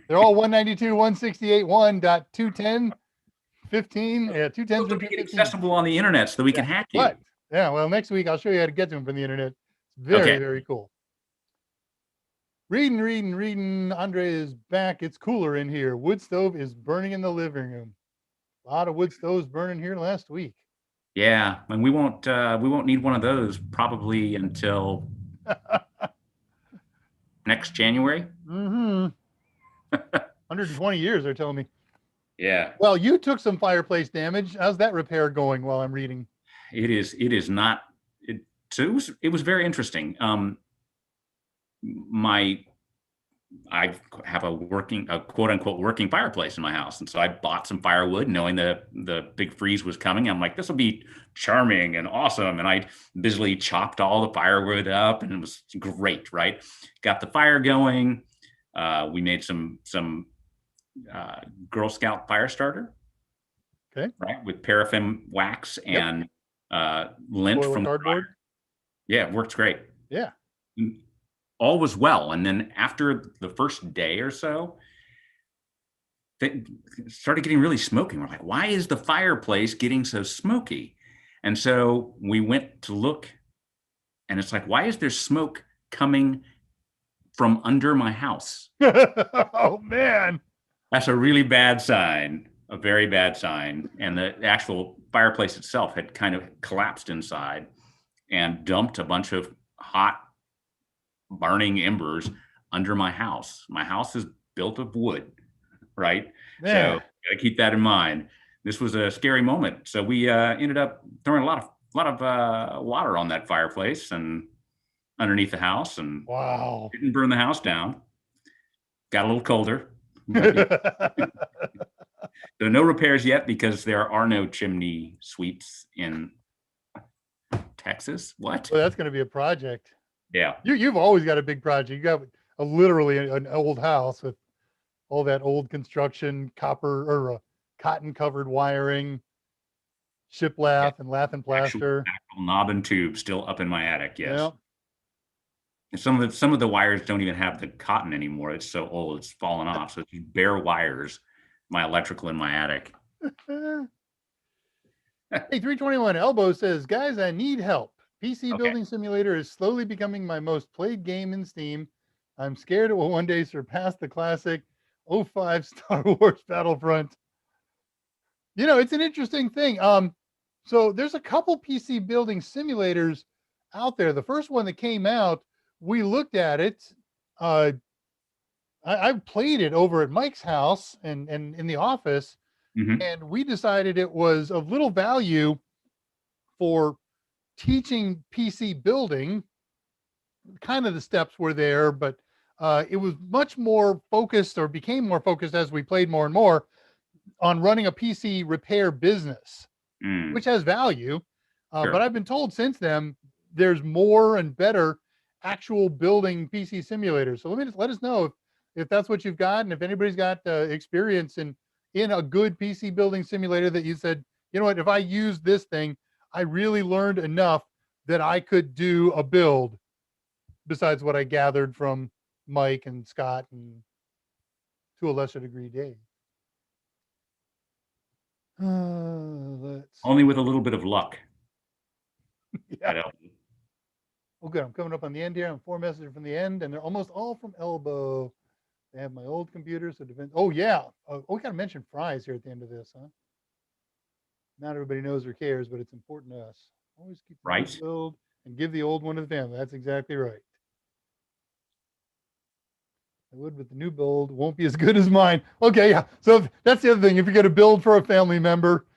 A: They're all 192.168.1.210.15. Yeah, 210.
B: They'll be accessible on the internet so that we can hack you.
A: But, yeah, well, next week I'll show you how to get to them from the internet. It's very, very cool. Reading. Andre is back. It's cooler in here. Wood stove is burning in the living room. A lot of wood stoves burning here last week.
B: Yeah, and we won't need one of those probably until next January.
A: 120 years, they're telling me.
B: Yeah.
A: Well, you took some fireplace damage. How's that repair going while I'm reading?
B: It is not. So it was very interesting. I have a quote unquote working fireplace in my house. And so I bought some firewood knowing the big freeze was coming. I'm like, this will be charming and awesome. And I busily chopped all the firewood up and it was great, right? Got the fire going. We made some Girl Scout fire starter.
A: Okay.
B: Right. With paraffin wax and lint from
A: cardboard.
B: Yeah, it works great.
A: Yeah.
B: All was well. And then after the first day or so, they started getting really smoky. We're like, why is the fireplace getting so smoky? And so we went to look and it's like, why is there smoke coming from under my house?
A: Oh, man.
B: That's a really bad sign, a very bad sign. And the actual fireplace itself had kind of collapsed inside and dumped a bunch of hot burning embers under my house. My house is built of wood, right?
A: Yeah.
B: So gotta keep that in mind. This was a scary moment. So we ended up throwing a lot of water on that fireplace and underneath the house, and
A: Wow.
B: didn't burn the house down. Got a little colder. But so no repairs yet because there are no chimney sweeps in Texas. What?
A: Well, that's going to be a project.
B: Yeah.
A: You've always got a big project. You got literally an old house with all that old construction, copper or cotton covered wiring, shiplap and lath and plaster.
B: Actual knob and tube still up in my attic. Yes.
A: Yeah.
B: And some of the wires don't even have the cotton anymore. It's so old, it's fallen off. So it's just bare wires. My electrical in my attic.
A: Hey, 321 Elbow says, guys, I need help. PC Building Simulator is slowly becoming my most played game in Steam. I'm scared it will one day surpass the classic 05 Star Wars Battlefront. You know, it's an interesting thing. So there's a couple PC building simulators out there. The first one that came out, we looked at it. I played it over at Mike's house and in the office, and we decided it was of little value for teaching PC building. Kind of the steps were there, but it was much more focused, or became more focused as we played more and more, on running a PC repair business, which has value.
B: Sure.
A: But I've been told since then there's more and better actual building PC simulators. So let us know if that's what you've got, and if anybody's got experience in a good PC building simulator that you said, you know what, if I use this thing, I really learned enough that I could do a build besides what I gathered from Mike and Scott and to a lesser degree Dave.
B: Only with a little bit of luck.
A: Yeah. Oh, good. I'm coming up on the end here. I'm 4 messages from the end, and they're almost all from Elbow. They have my old computer, so defense. Oh yeah. We got to mention fries here at the end of this, huh? Not everybody knows or cares, but it's important to us. Always keep the
B: right
A: build and give the old one to the family. That's exactly right. I would, but the new build won't be as good as mine. Okay, yeah. So that's the other thing. If you're going to build for a family member,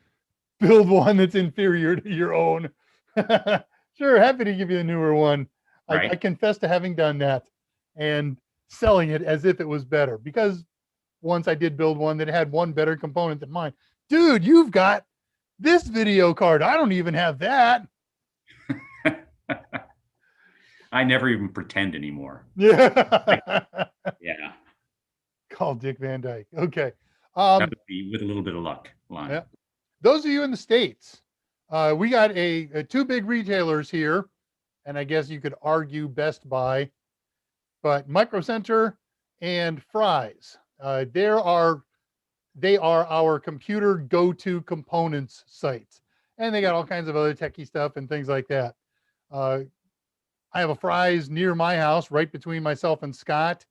A: build one that's inferior to your own. Sure, happy to give you a newer one.
B: Right.
A: I confess to having done that and selling it as if it was better, because once I did build one that had one better component than mine. Dude, you've got this video card. I don't even have that.
B: I never even pretend anymore.
A: Yeah.
B: Yeah.
A: Call Dick Van Dyke. Okay.
B: That would be with a little bit of luck.
A: Yeah. Those of you in the States, we got a two big retailers here, and I guess you could argue Best Buy, but Micro Center and Fry's. They are our computer go-to components sites, and they got all kinds of other techie stuff and things like that. I have a Fry's near my house, right between myself and Scott.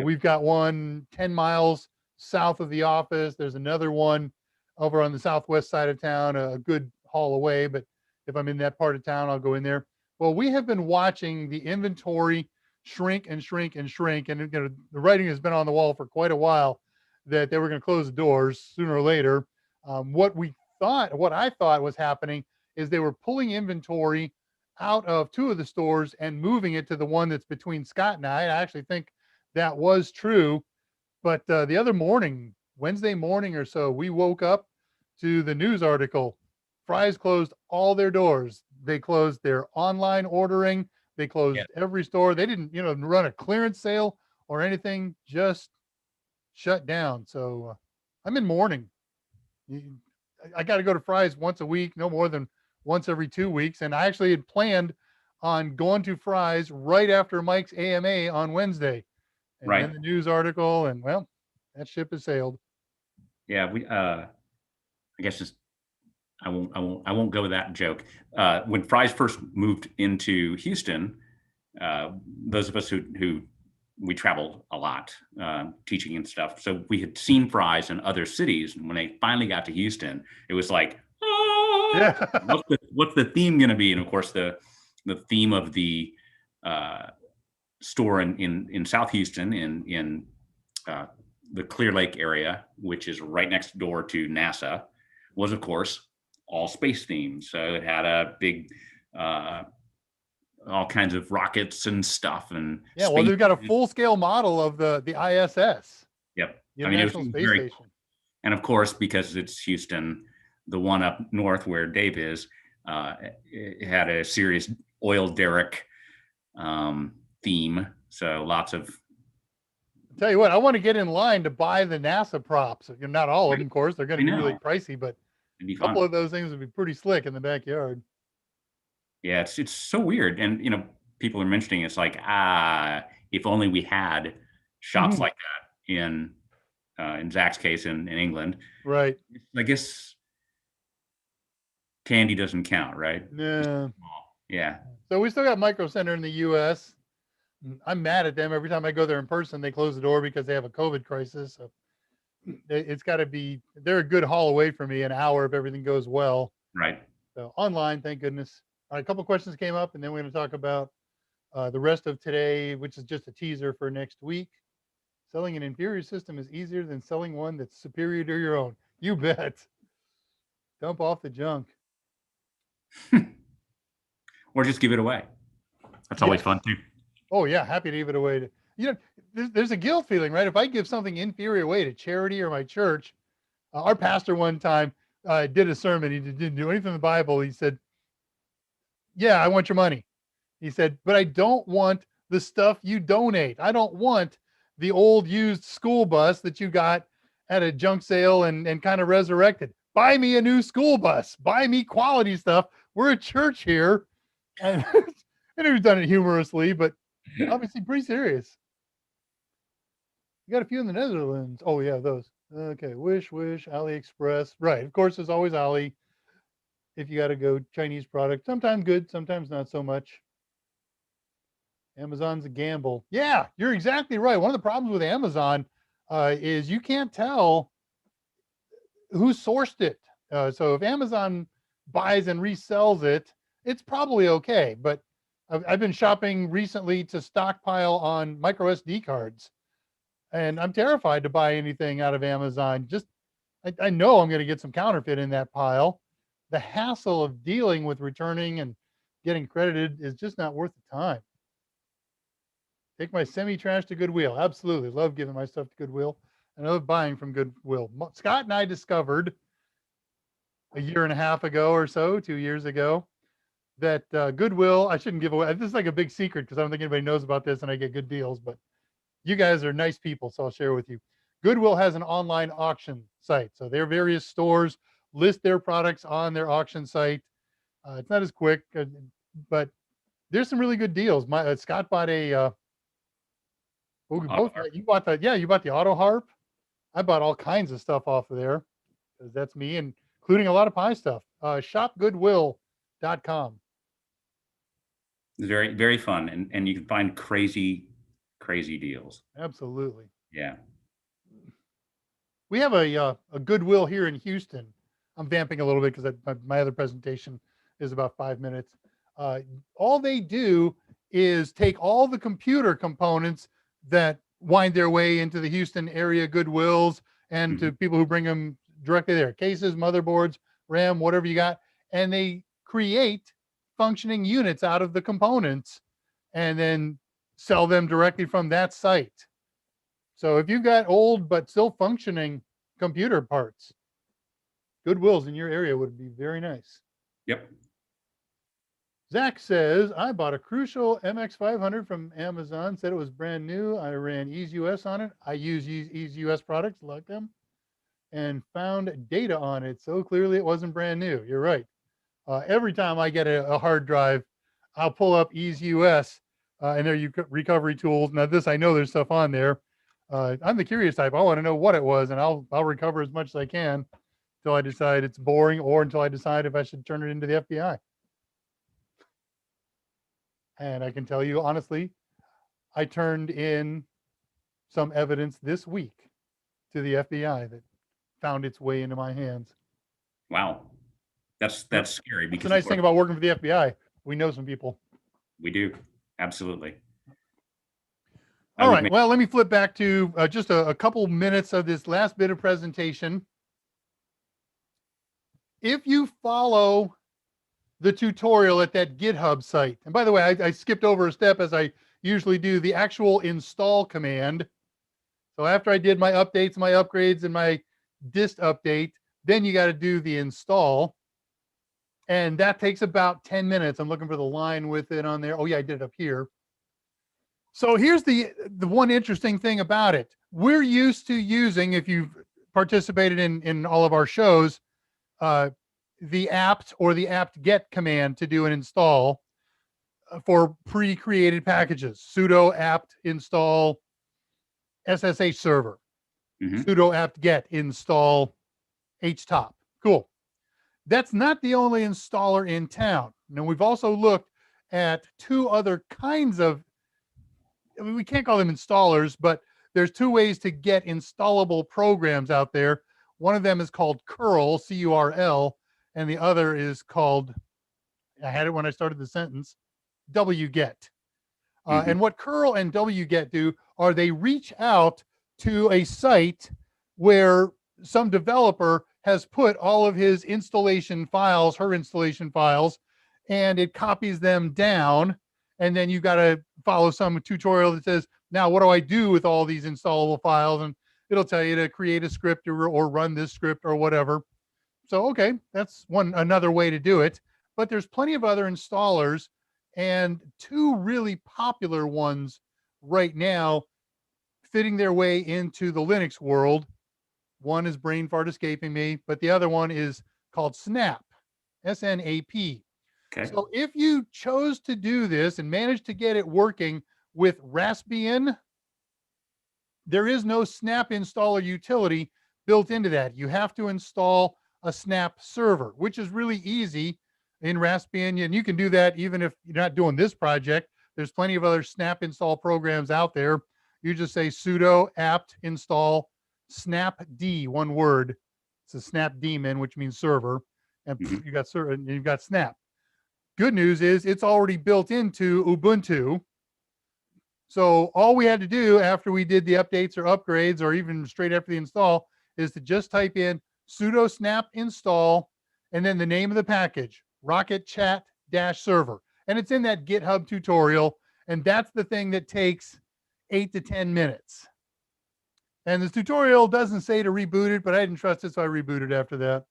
A: We've got one 10 miles south of the office. There's another one over on the southwest side of town, a good haul away. But if I'm in that part of town, I'll go in there. Well, we have been watching the inventory shrink and shrink and shrink. And you know, the writing has been on the wall for quite a while that they were going to close the doors sooner or later. What I thought was happening is they were pulling inventory out of two of the stores and moving it to the one that's between Scott and I. I actually think that was true. But the other morning, Wednesday morning or so, we woke up to the news article. Fry's closed all their doors. They closed their online ordering. They closed every store. They didn't, run a clearance sale or anything, just shut down. So I'm in mourning. I got to go to Fry's once a week, no more than once every 2 weeks. And I actually had planned on going to Fry's right after Mike's AMA on Wednesday. And then the news article, and well, that ship has sailed.
B: Yeah, I guess I won't go with that joke. When Fry's first moved into Houston, those of us who we traveled a lot, teaching and stuff. So we had seen Fry's in other cities, and when they finally got to Houston, it was like,
A: yeah.
B: what's the theme going to be? And of course, the theme of the store in South Houston in the Clear Lake area, which is right next door to NASA, was of course all space themed. So it had a big all kinds of rockets and stuff and
A: yeah. Well, they've got a full scale model of the ISS.
B: Yep.
A: The
B: I mean, it was
A: International Space
B: very,
A: Station.
B: and of course, because it's Houston, the one up north where Dave is, it had a serious oil derrick theme. So lots of.
A: I'll tell you what, I want to get in line to buy the NASA props. Not all of them, of course, they're going to be really pricey, but
B: a
A: couple of those things would be pretty slick in the backyard.
B: Yeah, it's so weird, and people are mentioning it's like if only we had shops like that in Zach's case in England.
A: Right.
B: I guess Tandy doesn't count, right?
A: No.
B: Yeah.
A: So we still got Micro Center in the U.S. I'm mad at them every time I go there in person. They close the door because they have a COVID crisis. So it's got to be. They're a good haul away from me, an hour if everything goes well.
B: Right.
A: So online, thank goodness. All right, a couple questions came up, and then we're going to talk about the rest of today, which is just a teaser for next week. Selling an inferior system is easier than selling one that's superior to your own. You bet. Dump off the junk.
B: Or just give it away. That's always fun too.
A: Oh yeah, happy to give it away. There's a guilt feeling, right? If I give something inferior away to charity or my church, our pastor one time did a sermon. He didn't do anything in the Bible. He said, yeah, I want your money. He said, but I don't want the stuff you donate. I don't want the old used school bus that you got at a junk sale and kind of resurrected. Buy me a new school bus. Buy me quality stuff. We're a church here. And he's done it humorously, but obviously pretty serious. You got a few in the Netherlands. Oh, yeah, those. Okay, Wish, AliExpress. Right. Of course, there's always Ali. If you got to go Chinese product, sometimes good, sometimes not so much. Amazon's a gamble. Yeah, you're exactly right. One of the problems with Amazon is you can't tell who sourced it. So if Amazon buys and resells it, it's probably okay. But I've been shopping recently to stockpile on micro SD cards, and I'm terrified to buy anything out of Amazon. Just I know I'm going to get some counterfeit in that pile. The hassle of dealing with returning and getting credited is just not worth the time. Take my semi-trash to Goodwill. Absolutely. Love giving my stuff to Goodwill. And I love buying from Goodwill. Scott and I discovered a year and a half ago or so, 2 years ago, that Goodwill, I shouldn't give away. This is like a big secret because I don't think anybody knows about this and I get good deals, but you guys are nice people, so I'll share with you. Goodwill has an online auction site. So their various stores list their products on their auction site. It's not as quick, but there's some really good deals. Scott bought a you bought the auto harp. I bought all kinds of stuff off of there because that's me, including a lot of pie stuff. Shopgoodwill.com.
B: Very, very fun. And you can find crazy deals.
A: Absolutely.
B: Yeah.
A: We have a Goodwill here in Houston. I'm vamping a little bit because my other presentation is about 5 minutes. All they do is take all the computer components that wind their way into the Houston area Goodwills and to people who bring them directly there, cases, motherboards, RAM, whatever you got, and they create functioning units out of the components and then sell them directly from that site. So if you've got old but still functioning computer parts, Goodwills in your area would be very nice.
B: Yep.
A: Zach says, I bought a Crucial MX500 from Amazon, said it was brand new. I ran Ease US on it. I use Ease US products, like them, and found data on it. So clearly it wasn't brand new. You're right. Every time I get a hard drive, I'll pull up Ease US and their recovery tools. Now this, I know there's stuff on there. I'm the curious type. I want to know what it was, and I'll recover as much as I can until I decide it's boring or until I decide if I should turn it into the FBI. And I can tell you honestly, I turned in some evidence this week to the FBI that found its way into my hands.
B: Wow. That's scary.
A: Because the nice thing about working for the FBI, we know some people.
B: We do. Absolutely.
A: All right. Well, let me flip back to just a couple minutes of this last bit of presentation. If you follow the tutorial at that GitHub site, and by the way, I skipped over a step as I usually do, the actual install command. So after I did my updates, my upgrades, and my dist update, then you got to do the install. And that takes about 10 minutes. I'm looking for the line with it on there. Oh yeah, I did it up here. So here's the one interesting thing about it. We're used to using, if you've participated in all of our shows, the apt or the apt-get command to do an install for pre-created packages. Sudo apt install SSH server, sudo apt-get install htop. Cool. That's not the only installer in town. Now, we've also looked at two other kinds of, I mean, we can't call them installers, but there's two ways to get installable programs out there. One of them is called curl, C-U-R-L, and the other is called, I had it when I started the sentence, wget. And what curl and wget do are they reach out to a site where some developer has put all of his installation files, her installation files, and it copies them down. And then you've got to follow some tutorial that says, now what do I do with all these installable files? And it'll tell you to create a script or run this script or whatever. So, okay, that's another way to do it. But there's plenty of other installers, and two really popular ones right now fitting their way into the Linux world. One is brain fart escaping me, but the other one is called Snap, S-N-A-P.
B: Okay.
A: So if you chose to do this and managed to get it working with Raspbian, there is no Snap installer utility built into that. You have to install a Snap server, which is really easy in Raspbian. And you can do that even if you're not doing this project. There's plenty of other Snap install programs out there. You just say sudo apt install snapd, one word. It's a snap daemon, which means server. And you got server and you've got Snap. Good news is it's already built into Ubuntu. So all we had to do after we did the updates or upgrades, or even straight after the install, is to just type in sudo snap install and then the name of the package, rocket chat -server. And it's in that GitHub tutorial. And that's the thing that takes 8 to 10 minutes. And this tutorial doesn't say to reboot it, but I didn't trust it, so I rebooted after that.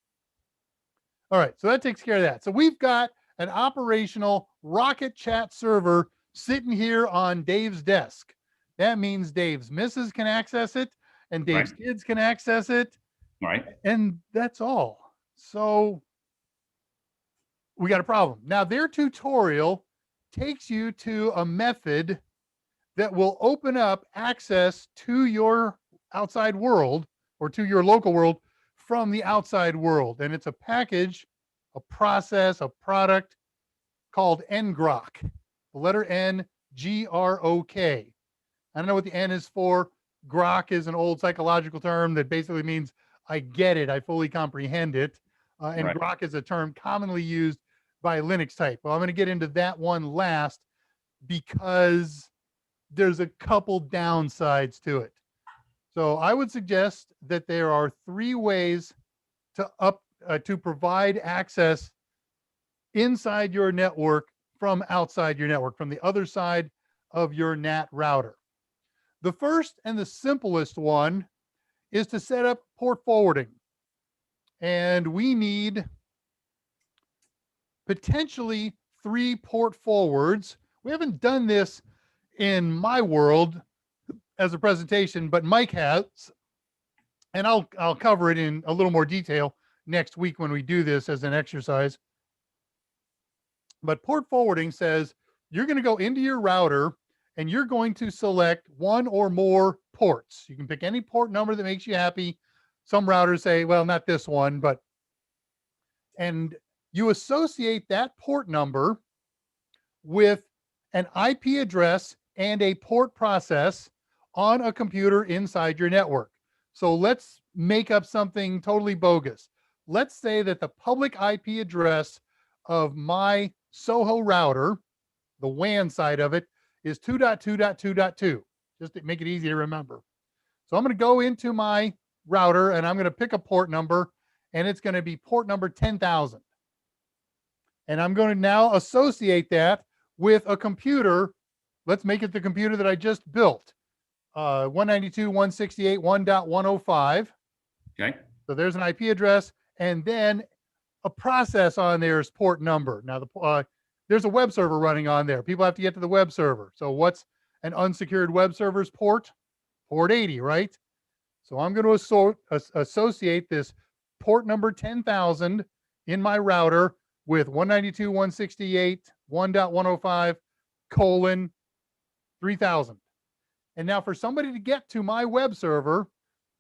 A: All right, so that takes care of that. So we've got an operational Rocket Chat server sitting here on Dave's desk. That means Dave's missus can access it and Dave's kids can access it.
B: Right.
A: And that's all. So we got a problem. Now, their tutorial takes you to a method that will open up access to your outside world or to your local world from the outside world. And it's a package, a process, a product called ngrok, the letter N, G-R-O-K. I don't know what the N is for. Grok is an old psychological term that basically means I get it, I fully comprehend it. And grok is a term commonly used by Linux type. Well, I'm going to get into that one last because there's a couple downsides to it. So I would suggest that there are 3 ways to provide access inside your network from outside your network, from the other side of your NAT router. The first and the simplest one is to set up port forwarding. And we need potentially 3 port forwards. We haven't done this in my world as a presentation, but Mike has, and I'll cover it in a little more detail next week when we do this as an exercise. But port forwarding says you're going to go into your router and you're going to select 1 or more ports. You can pick any port number that makes you happy. Some routers say, well, not this one, and you associate that port number with an IP address and a port process on a computer inside your network. So let's make up something totally bogus. Let's say that the public IP address of my Soho router the WAN side of it, is 2.2.2.2, just to make it easy to remember. So I'm going to go into my router and I'm going to pick a port number, and it's going to be port number 10,000. And I'm going to now associate that with a computer. Let's make it the computer that I just built. 192.168.1.105.
B: Okay.
A: So there's an IP address, and then a process on there is port number. Now, there's a web server running on there. People have to get to the web server. So what's an unsecured web server's port? Port 80, right? So I'm going to associate this port number 10,000 in my router with 192.168.1.105:3000. And now for somebody to get to my web server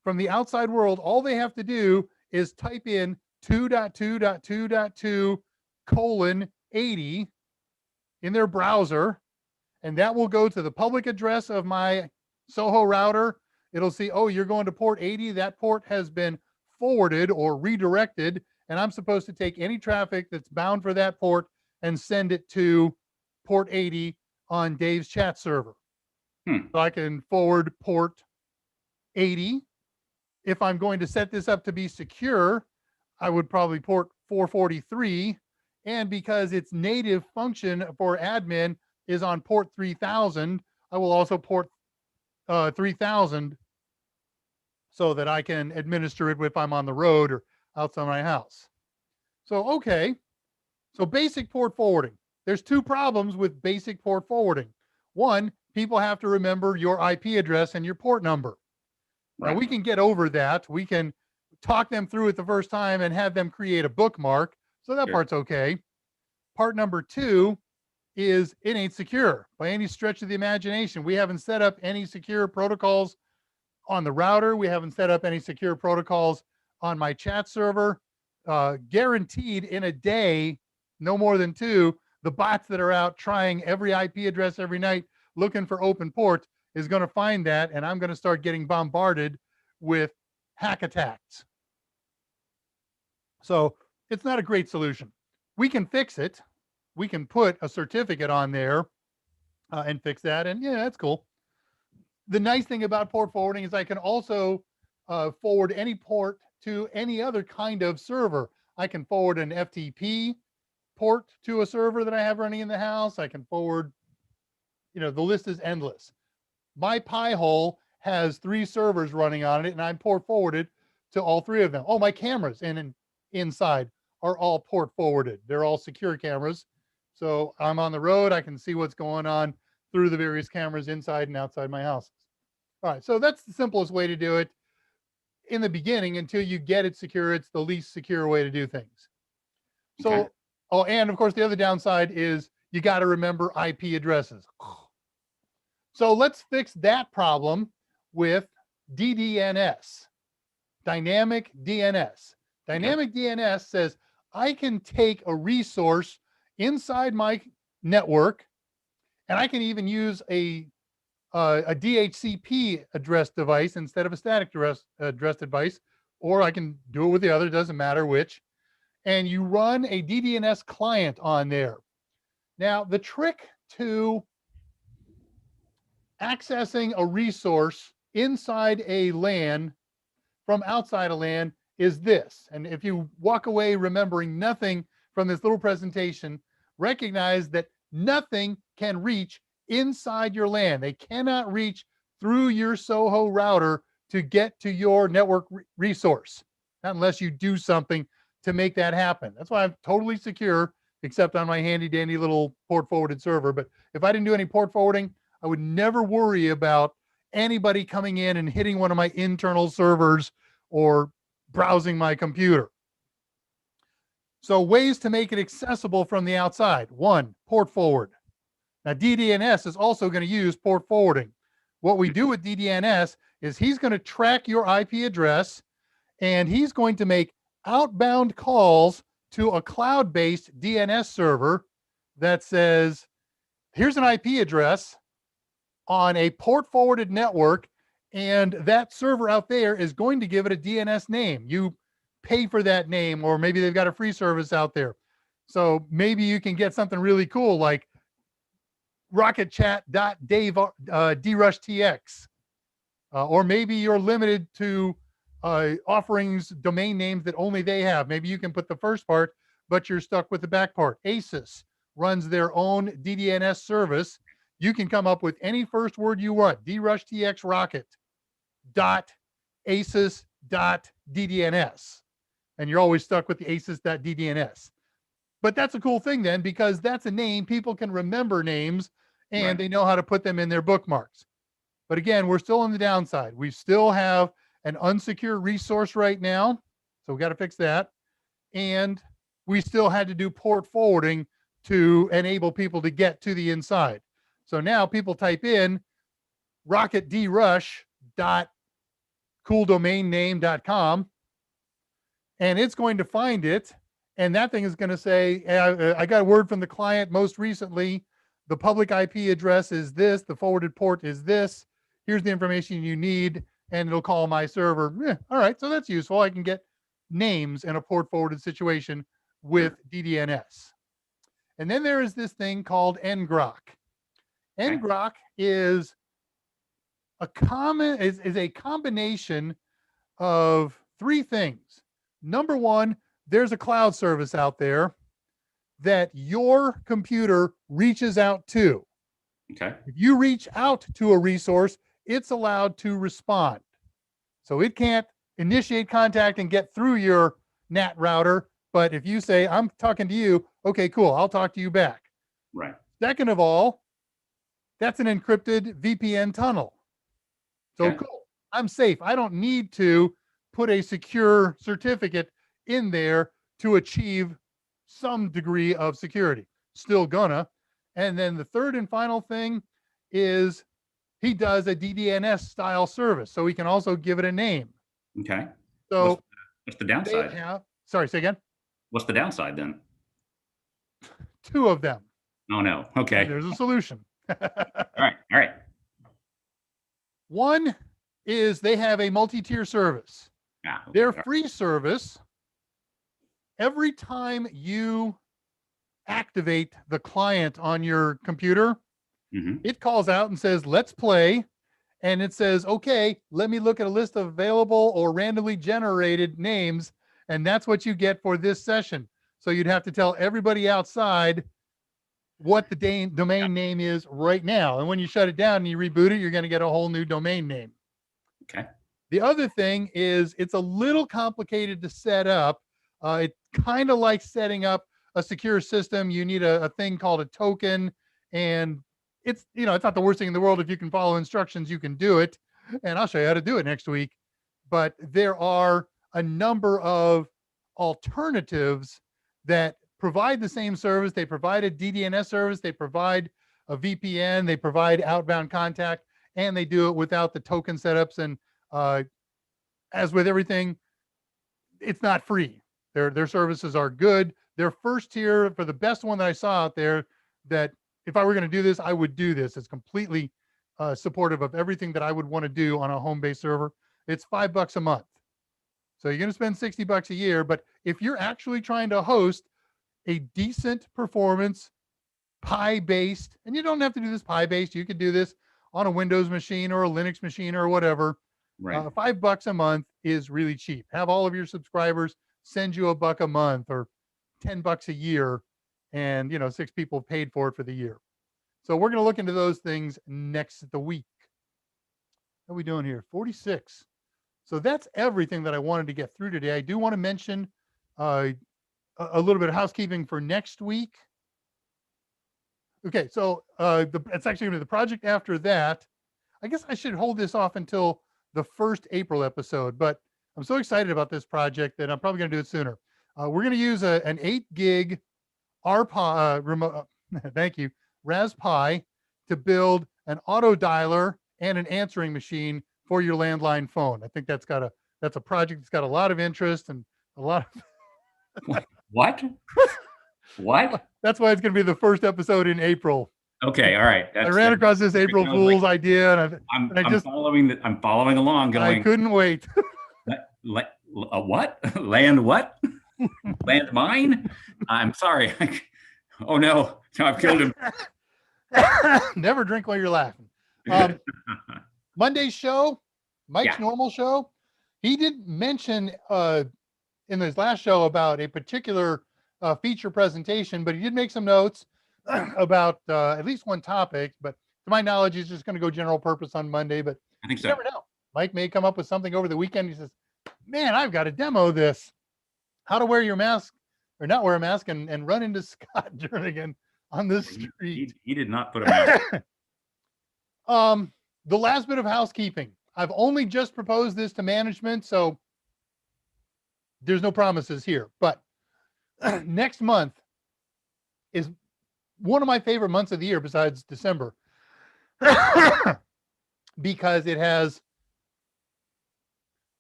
A: from the outside world, all they have to do is type in 2.2.2.2:80 in their browser, and that will go to the public address of my Soho router. It'll see, oh, you're going to port 80. That port has been forwarded or redirected, and I'm supposed to take any traffic that's bound for that port and send it to port 80 on Dave's chat server. So I can forward port 80. If I'm going to set this up to be secure, I would probably port 443. And because its native function for admin is on port 3000, I will also port 3000 so that I can administer it if I'm on the road or outside my house. So, okay. So basic port forwarding. There's two problems with basic port forwarding. One, people have to remember your IP address and your port number. Right. Now we can get over that. We can talk them through it the first time and have them create a bookmark. So that part's okay. Part number two is it ain't secure by any stretch of the imagination. We haven't set up any secure protocols on the router. We haven't set up any secure protocols on my chat server. Guaranteed in a day, no more than 2, the bots that are out trying every IP address every night looking for open ports is going to find that, and I'm going to start getting bombarded with hack attacks. So it's not a great solution. We can fix it. We can put a certificate on there and fix that, and yeah, that's cool. The nice thing about port forwarding is I can also forward any port to any other kind of server. I can forward an FTP port to a server that I have running in the house. I can forward, the list is endless. My Pi hole has 3 servers running on it, and I'm port forwarded to all 3 of them. Oh, my cameras inside are all port forwarded. They're all secure cameras. So I'm on the road. I can see what's going on through the various cameras inside and outside my house. All right, so that's the simplest way to do it in the beginning until you get it secure. It's the least secure way to do things. So, okay. Oh, and of course, the other downside is you got to remember IP addresses. So let's fix that problem with DDNS, dynamic DNS. Dynamic DNS says I can take a resource inside my network, and I can even use a DHCP address device instead of a static address device, or I can do it with the other, doesn't matter which. And you run a DDNS client on there. Now, the trick to accessing a resource inside a LAN from outside a LAN is this. And if you walk away remembering nothing from this little presentation, recognize that nothing can reach inside your LAN. They cannot reach through your Soho router to get to your network resource, not unless you do something to make that happen. That's why I'm totally secure, except on my handy dandy little port forwarded server. But if I didn't do any port forwarding, I would never worry about anybody coming in and hitting one of my internal servers or browsing my computer. So ways to make it accessible from the outside. 1, port forward. Now, DDNS is also going to use port forwarding. What we do with DDNS is he's going to track your IP address, and he's going to make outbound calls to a cloud-based DNS server that says, here's an IP address on a port forwarded network, and that server out there is going to give it a DNS name. You pay for that name, or maybe they've got a free service out there. So maybe you can get something really cool like rocketchat.drushtx. Or maybe you're limited to offerings, domain names that only they have. Maybe you can put the first part, but you're stuck with the back part. ASUS runs their own DDNS service. You can come up with any first word you want. drushtx rocket dot asus dot ddns, and you're always stuck with the asus.ddns. But that's a cool thing then, because that's a name people can remember names, and
B: Right.
A: they know how to put them in their bookmarks. But again, we're still on the downside. We still have an unsecure resource right now, so we got to fix that. And we still had to do port forwarding to enable people to get to the inside. So now people type in rocketdrush.cooldomainname.com, and it's going to find it. And that thing is going to say, I got a word from the client most recently. The public IP address is this. The forwarded port is this. Here's the information you need. And it'll call my server. All right. So that's useful. I can get names in a port forwarded situation with DDNS. And then there is this thing called ngrok. Ngrok is a combination of three things. Number one, there's a cloud service out there that your computer reaches out to.
B: Okay.
A: If you reach out to a resource, it's allowed to respond. So it can't initiate contact and get through your NAT router. But if you say, I'm talking to you, okay, cool, I'll talk to you back.
B: Right.
A: Second of all, that's an encrypted VPN tunnel. So
B: Okay.
A: cool, I'm safe. I don't need to put a secure certificate in there to achieve some degree of security. Still gonna. And then the third and final thing is he does a DDNS style service. So he can also give it a name.
B: Okay.
A: So
B: what's the downside?
A: Sorry, say again.
B: What's the downside then?
A: Two of them.
B: Oh no. Okay.
A: There's a solution.
B: All right. All right.
A: One is they have a multi-tier service.
B: Ah, okay.
A: Their free service, every time you activate the client on your computer, it calls out and says, let's play. And it says, okay, let me look at a list of available or randomly generated names. And that's what you get for this session. So you'd have to tell everybody outside what the domain name is right now. And when you shut it down and you reboot it, you're going to get a whole new domain name.
B: Okay.
A: The other thing is it's a little complicated to set up. It's kind of like setting up a secure system. You need a thing called a token, and it's not the worst thing in the world. If you can follow instructions, you can do it. And I'll show you how to do it next week. But there are a number of alternatives that provide the same service. They provide a DDNS service. They provide a VPN. They provide outbound contact, and they do it without the token setups. And as with everything, it's not free. Their services are good. Their first tier, for the best one that I saw out there, that if I were going to do this, I would do this. It's completely supportive of everything that I would want to do on a home-based server. It's $5 a month. So you're going to spend $60 a year. But if you're actually trying to host a decent performance Pi-based, and you don't have to do this Pi-based, you could do this on a Windows machine or a Linux machine or whatever.
B: Right.
A: $5 a month is really cheap. Have all of your subscribers send you $1 a month or $10 a year, and 6 people paid for it for the year. So we're going to look into those things next week. What are we doing here? 46. So that's everything that I wanted to get through today. I do want to mention a little bit of housekeeping for next week. Okay, so it's actually going to be the project after that. I guess I should hold this off until the first April episode, but I'm so excited about this project that I'm probably going to do it sooner. We're going to use an 8 gig RPi remote. Thank you, Raspberry, to build an auto dialer and an answering machine for your landline phone. I think that's a project that's got a lot of interest and a lot of
B: What? What?
A: That's why it's going to be the first episode in April.
B: Okay, all right.
A: I ran across this April Fool's idea, and
B: I'm following along. Going.
A: I couldn't wait.
B: What? Land what? Land mine? I'm sorry. Oh no, I've killed him.
A: Never drink while you're laughing. Monday's show, Mike's normal show, he did mention in his last show about a particular feature presentation, but he did make some notes about at least one topic. But to my knowledge, he's just going to go general purpose on Monday. But
B: I think
A: you
B: so.
A: never know. Mike may come up with something over the weekend. He says, man, I've got to demo this. How to wear your mask or not wear a mask and run into Scott Jernigan on the street.
B: He did not put a mask.
A: The last bit of housekeeping. I've only just proposed this to management, so there's no promises here. But next month is one of my favorite months of the year besides December because it has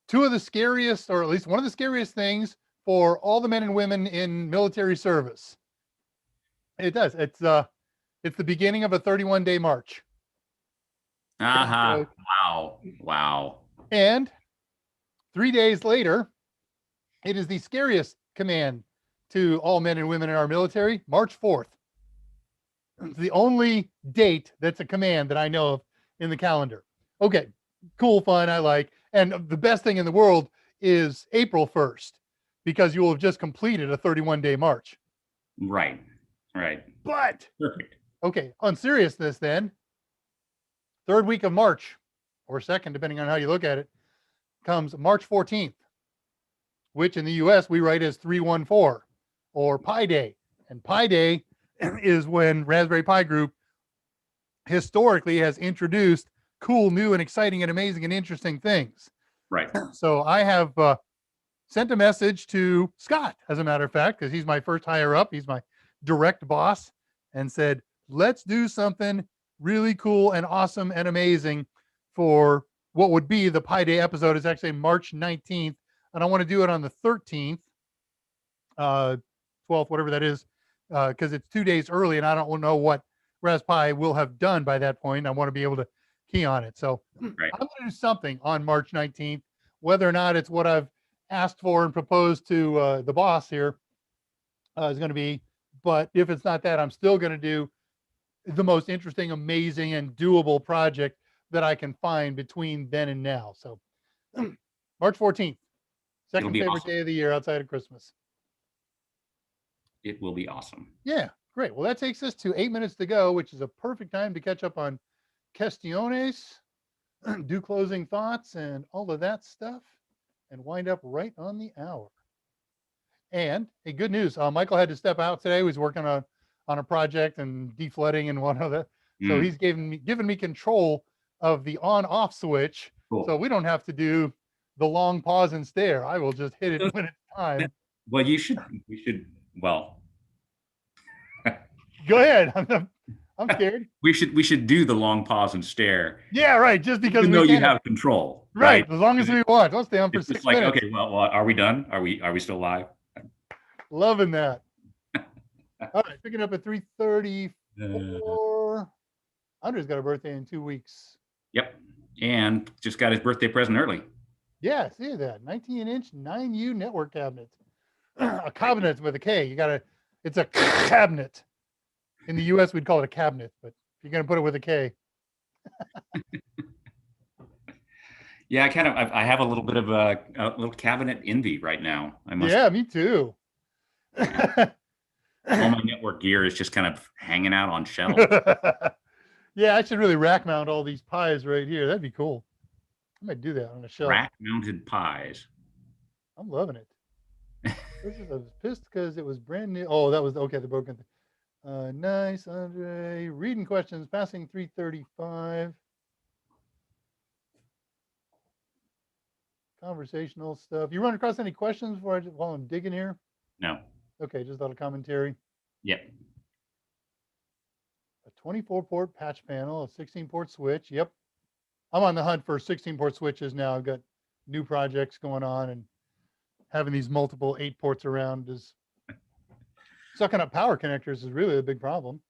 A: two of the scariest, or at least one of the scariest things for all the men and women in military service. It does. It's the beginning of a 31-day march.
B: Wow.
A: And 3 days later, it is the scariest command to all men and women in our military, March 4th. It's the only date that's a command that I know of in the calendar. Okay, cool, fun, I like. And the best thing in the world is April 1st, because you will have just completed a 31-day march.
B: Right.
A: But,
B: Perfect.
A: Okay, on seriousness then, third week of March, or second, depending on how you look at it, comes March 14th, which in the US we write as 314, or Pi Day. And Pi Day is when Raspberry Pi Group historically has introduced cool, new, and exciting, and amazing, and interesting things.
B: Right.
A: So I have sent a message to Scott, as a matter of fact, because he's my first higher up. He's my direct boss, and said, let's do something really cool and awesome and amazing for what would be the Pi Day episode. Is actually March 19th, and I want to do it on the 13th, 12th, whatever that is, because it's 2 days early, and I don't know what Raspberry Pi will have done by that point. I want to be able to key on it. So
B: Right.
A: I'm going to do something on March 19th, whether or not it's what I've asked for and proposed to the boss here is going to be. But if it's not that, I'm still going to do the most interesting, amazing, and doable project that I can find between then and now. So March 14th, second favorite
B: awesome.
A: day of the year outside of Christmas.
B: It will be awesome.
A: Yeah, great. Well, that takes us to 8 minutes to go, which is a perfect time to catch up on questiones, do closing thoughts, and all of that stuff, and wind up right on the hour. And hey, good news. Michael had to step out today. He was working on a project and deflooding and whatnot. So he's given me control of the on-off switch.
B: Cool.
A: So we don't have to do the long pause and stare. I will just hit it when it's time.
B: Well, we should. Well,
A: go ahead. I'm scared.
B: We should do the long pause and stare.
A: Yeah, right. Just because
B: even though you have control.
A: Right. As long as we want. I'll stay on for 6 minutes.
B: Okay. Well, are we done? Are we still live?
A: Loving that. All right, picking up at 3:34. Andre's got a birthday in 2 weeks.
B: Yep, and just got his birthday present early.
A: Yeah, see that 19-inch 9U network cabinet. A cabinet with a K. It's a cabinet. In the US, we'd call it a cabinet, but you're gonna put it with a K.
B: Yeah, I have a little bit of a little cabinet envy right now.
A: Yeah, me too.
B: All my network gear is just kind of hanging out on shelves.
A: Yeah, I should really rack mount all these pies right here. That'd be cool. I might do that on a shelf.
B: Rack mounted pies.
A: I'm loving it. I was pissed because it was brand new. Oh, that was okay. The broken thing. Nice, Andre. Reading questions, passing 335. Conversational stuff. You run across any questions while I'm digging here?
B: No.
A: Okay, just a little commentary.
B: Yep.
A: A 24-port patch panel, a 16-port switch. Yep. I'm on the hunt for 16-port switches now. I've got new projects going on, and having these multiple 8 ports around is sucking up power connectors is really a big problem.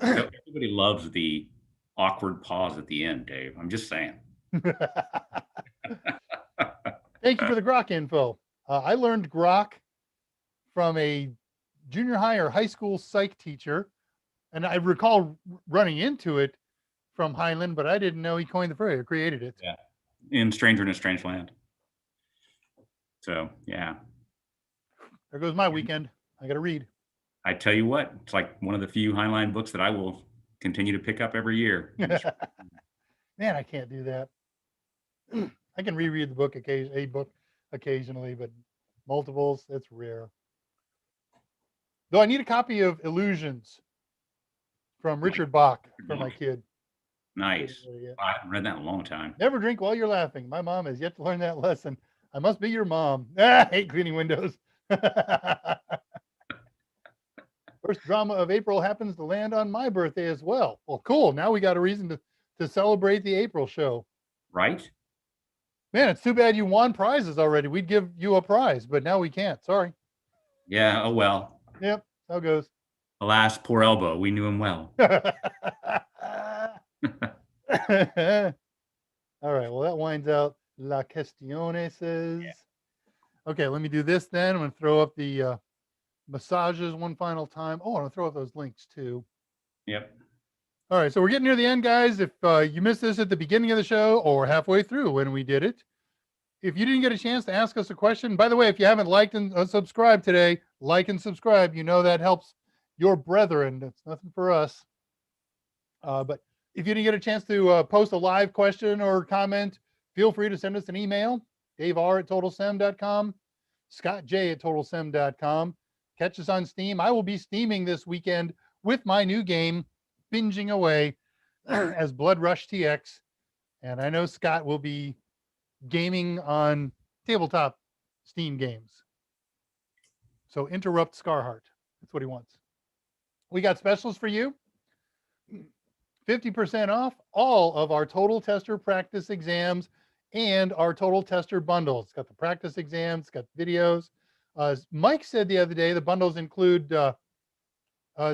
B: Everybody loves the awkward pause at the end, Dave. I'm just saying.
A: Thank you for the grok info. I learned grok from a junior high or high school psych teacher And I recall running into it from Highland, but I didn't know he coined the phrase or created it.
B: Yeah. In Stranger in a Strange Land. So, yeah.
A: There goes my weekend. I got to read.
B: I tell you what, it's like one of the few Heinlein books that I will continue to pick up every year.
A: Man, I can't do that. I can reread the book occasionally, but multiples, it's rare. Though I need a copy of Illusions from Richard Bach for my kid.
B: Nice. I haven't read that in a long time.
A: Never drink while you're laughing. My mom has yet to learn that lesson. I must be your mom. I hate cleaning windows. First drama of April happens to land on my birthday as well. Well, cool. Now we got a reason to celebrate the April show.
B: Right?
A: Man, it's too bad you won prizes already. We'd give you a prize, but now we can't. Sorry.
B: Yeah. Oh, well.
A: Yep. How it goes.
B: Alas, poor Elbow. We knew him well.
A: All right. Well, that winds out La Questiones. Yeah. Okay. Let me do this then. I'm going to throw up the massages one final time. Oh, I'm going to throw up those links too.
B: Yep.
A: All right. So we're getting near the end, guys. If you missed this at the beginning of the show or halfway through when we did it, if you didn't get a chance to ask us a question, by the way, if you haven't liked and subscribed today, like and subscribe. You know that helps your brethren. That's nothing for us. But if you didn't get a chance to post a live question or comment, feel free to send us an email, daver@totalsem.com, scottj@totalsem.com. Catch us on Steam. I will be steaming this weekend with my new game, binging away as drushtx. And I know Scott will be gaming on tabletop Steam games. So interrupt Scarheart. That's what he wants. We got specials for you. 50% off all of our Total Tester practice exams and our Total Tester bundles. It's got the practice exams, it's got videos. As Mike said the other day, the bundles include the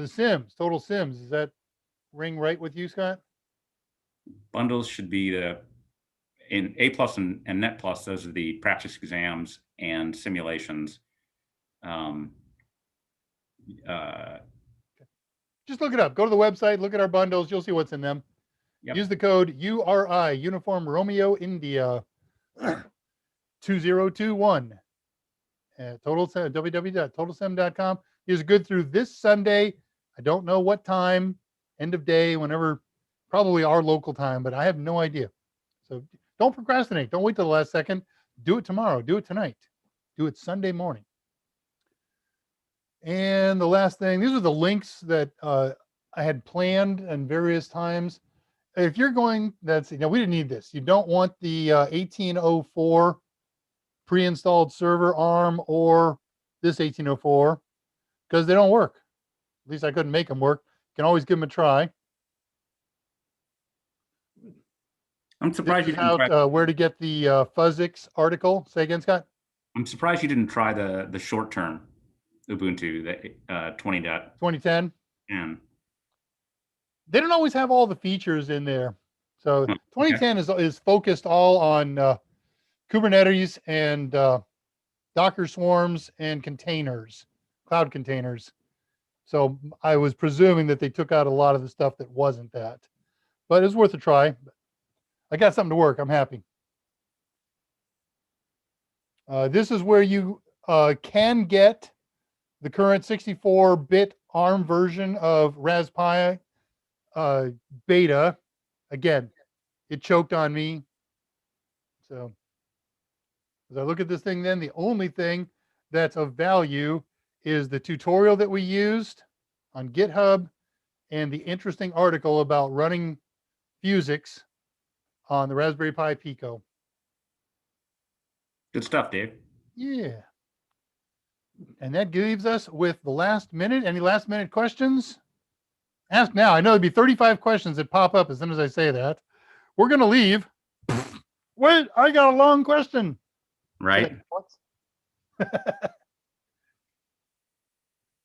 A: Sims, Total Sims. Does that ring right with you, Scott?
B: Bundles should be in A+ and Net+. Those are the practice exams and simulations.
A: Just look it up. Go to the website, look at our bundles. You'll see what's in them. Yep. Use the code URI, Uniform Romeo India 2021 at www.totalsem.com. Is good through this Sunday. I don't know what time, end of day, whenever, probably our local time, but I have no idea. So don't procrastinate. Don't wait till the last second. Do it tomorrow. Do it tonight. Do it Sunday morning. And the last thing, these are the links that I had planned in various times. If you're going, we didn't need this. You don't want the 1804 pre-installed server ARM or this 1804 because they don't work. At least I couldn't make them work. You can always give them a try.
B: I'm surprised you didn't try
A: where to get the Fuzzix article. Say again, Scott.
B: I'm surprised you didn't try the short-term Ubuntu, the 2010. And
A: they don't always have all the features in there. So 2010 is focused all on Kubernetes and Docker swarms and containers, cloud containers. So I was presuming that they took out a lot of the stuff that wasn't that, but it's worth a try. I got something to work. I'm happy. This is where you can get the current 64-bit ARM version of Raspberry Pi beta. Again, it choked on me. So as I look at this thing, then the only thing that's of value is the tutorial that we used on GitHub and the interesting article about running Fuzzix on the Raspberry Pi Pico.
B: Good stuff, Dave.
A: Yeah. And that leaves us with the last minute. Any last minute questions? Ask now. I know there'd be 35 questions that pop up as soon as I say that. We're going to leave. Wait, I got a long question.
B: Right.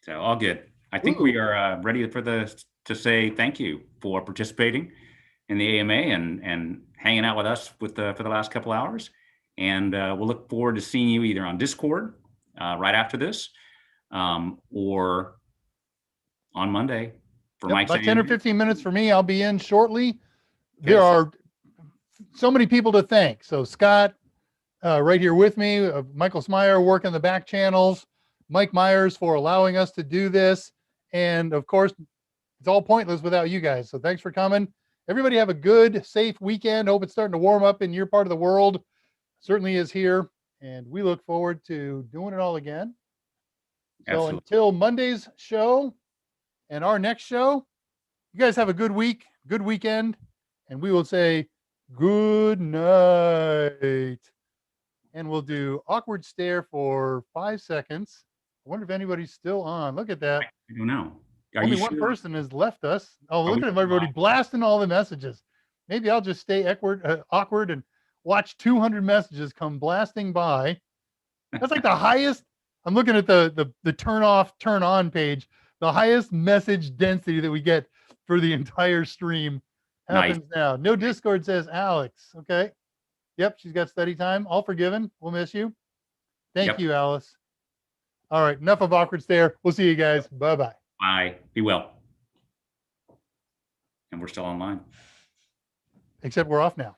B: So all good. I think we are ready to say thank you for participating in the AMA and hanging out with us for the last couple hours. And we'll look forward to seeing you either on Discord right after this or on Monday for
A: Yep,
B: Mike's
A: about 10 or
B: Andrew.
A: 15 minutes for me. I'll be in shortly.
B: Okay,
A: There
B: so-
A: are so many people to thank. So Scott, right here with me, Michael Smyer working the back channels, Mike Meyers for allowing us to do this. And of course, it's all pointless without you guys. So thanks for coming. Everybody have a good, safe weekend. Hope it's starting to warm up in your part of the world. Certainly is here. And we look forward to doing it all again. So
B: Absolutely.
A: until Monday's show and our next show, you guys have a good week, good weekend, and we will say good night. And we'll do awkward stare for 5 seconds. I wonder if anybody's still on. Look at that.
B: I don't know. Are
A: Only
B: you
A: one
B: sure?
A: person has left us. Oh,
B: Are
A: look
B: we
A: at everybody
B: live?
A: blasting all the messages. Maybe I'll just stay awkward and watch 200 messages come blasting by. That's like the highest. I'm looking at the turn off, turn on page. The highest message density that we get for the entire stream happens now. No Discord, says Alex. Okay. Yep, she's got study time. All forgiven. We'll miss you. Thank you, Alice. All right, enough of awkward stare. We'll see you guys. Bye-bye.
B: Bye. Be well. And we're still online.
A: Except we're off now.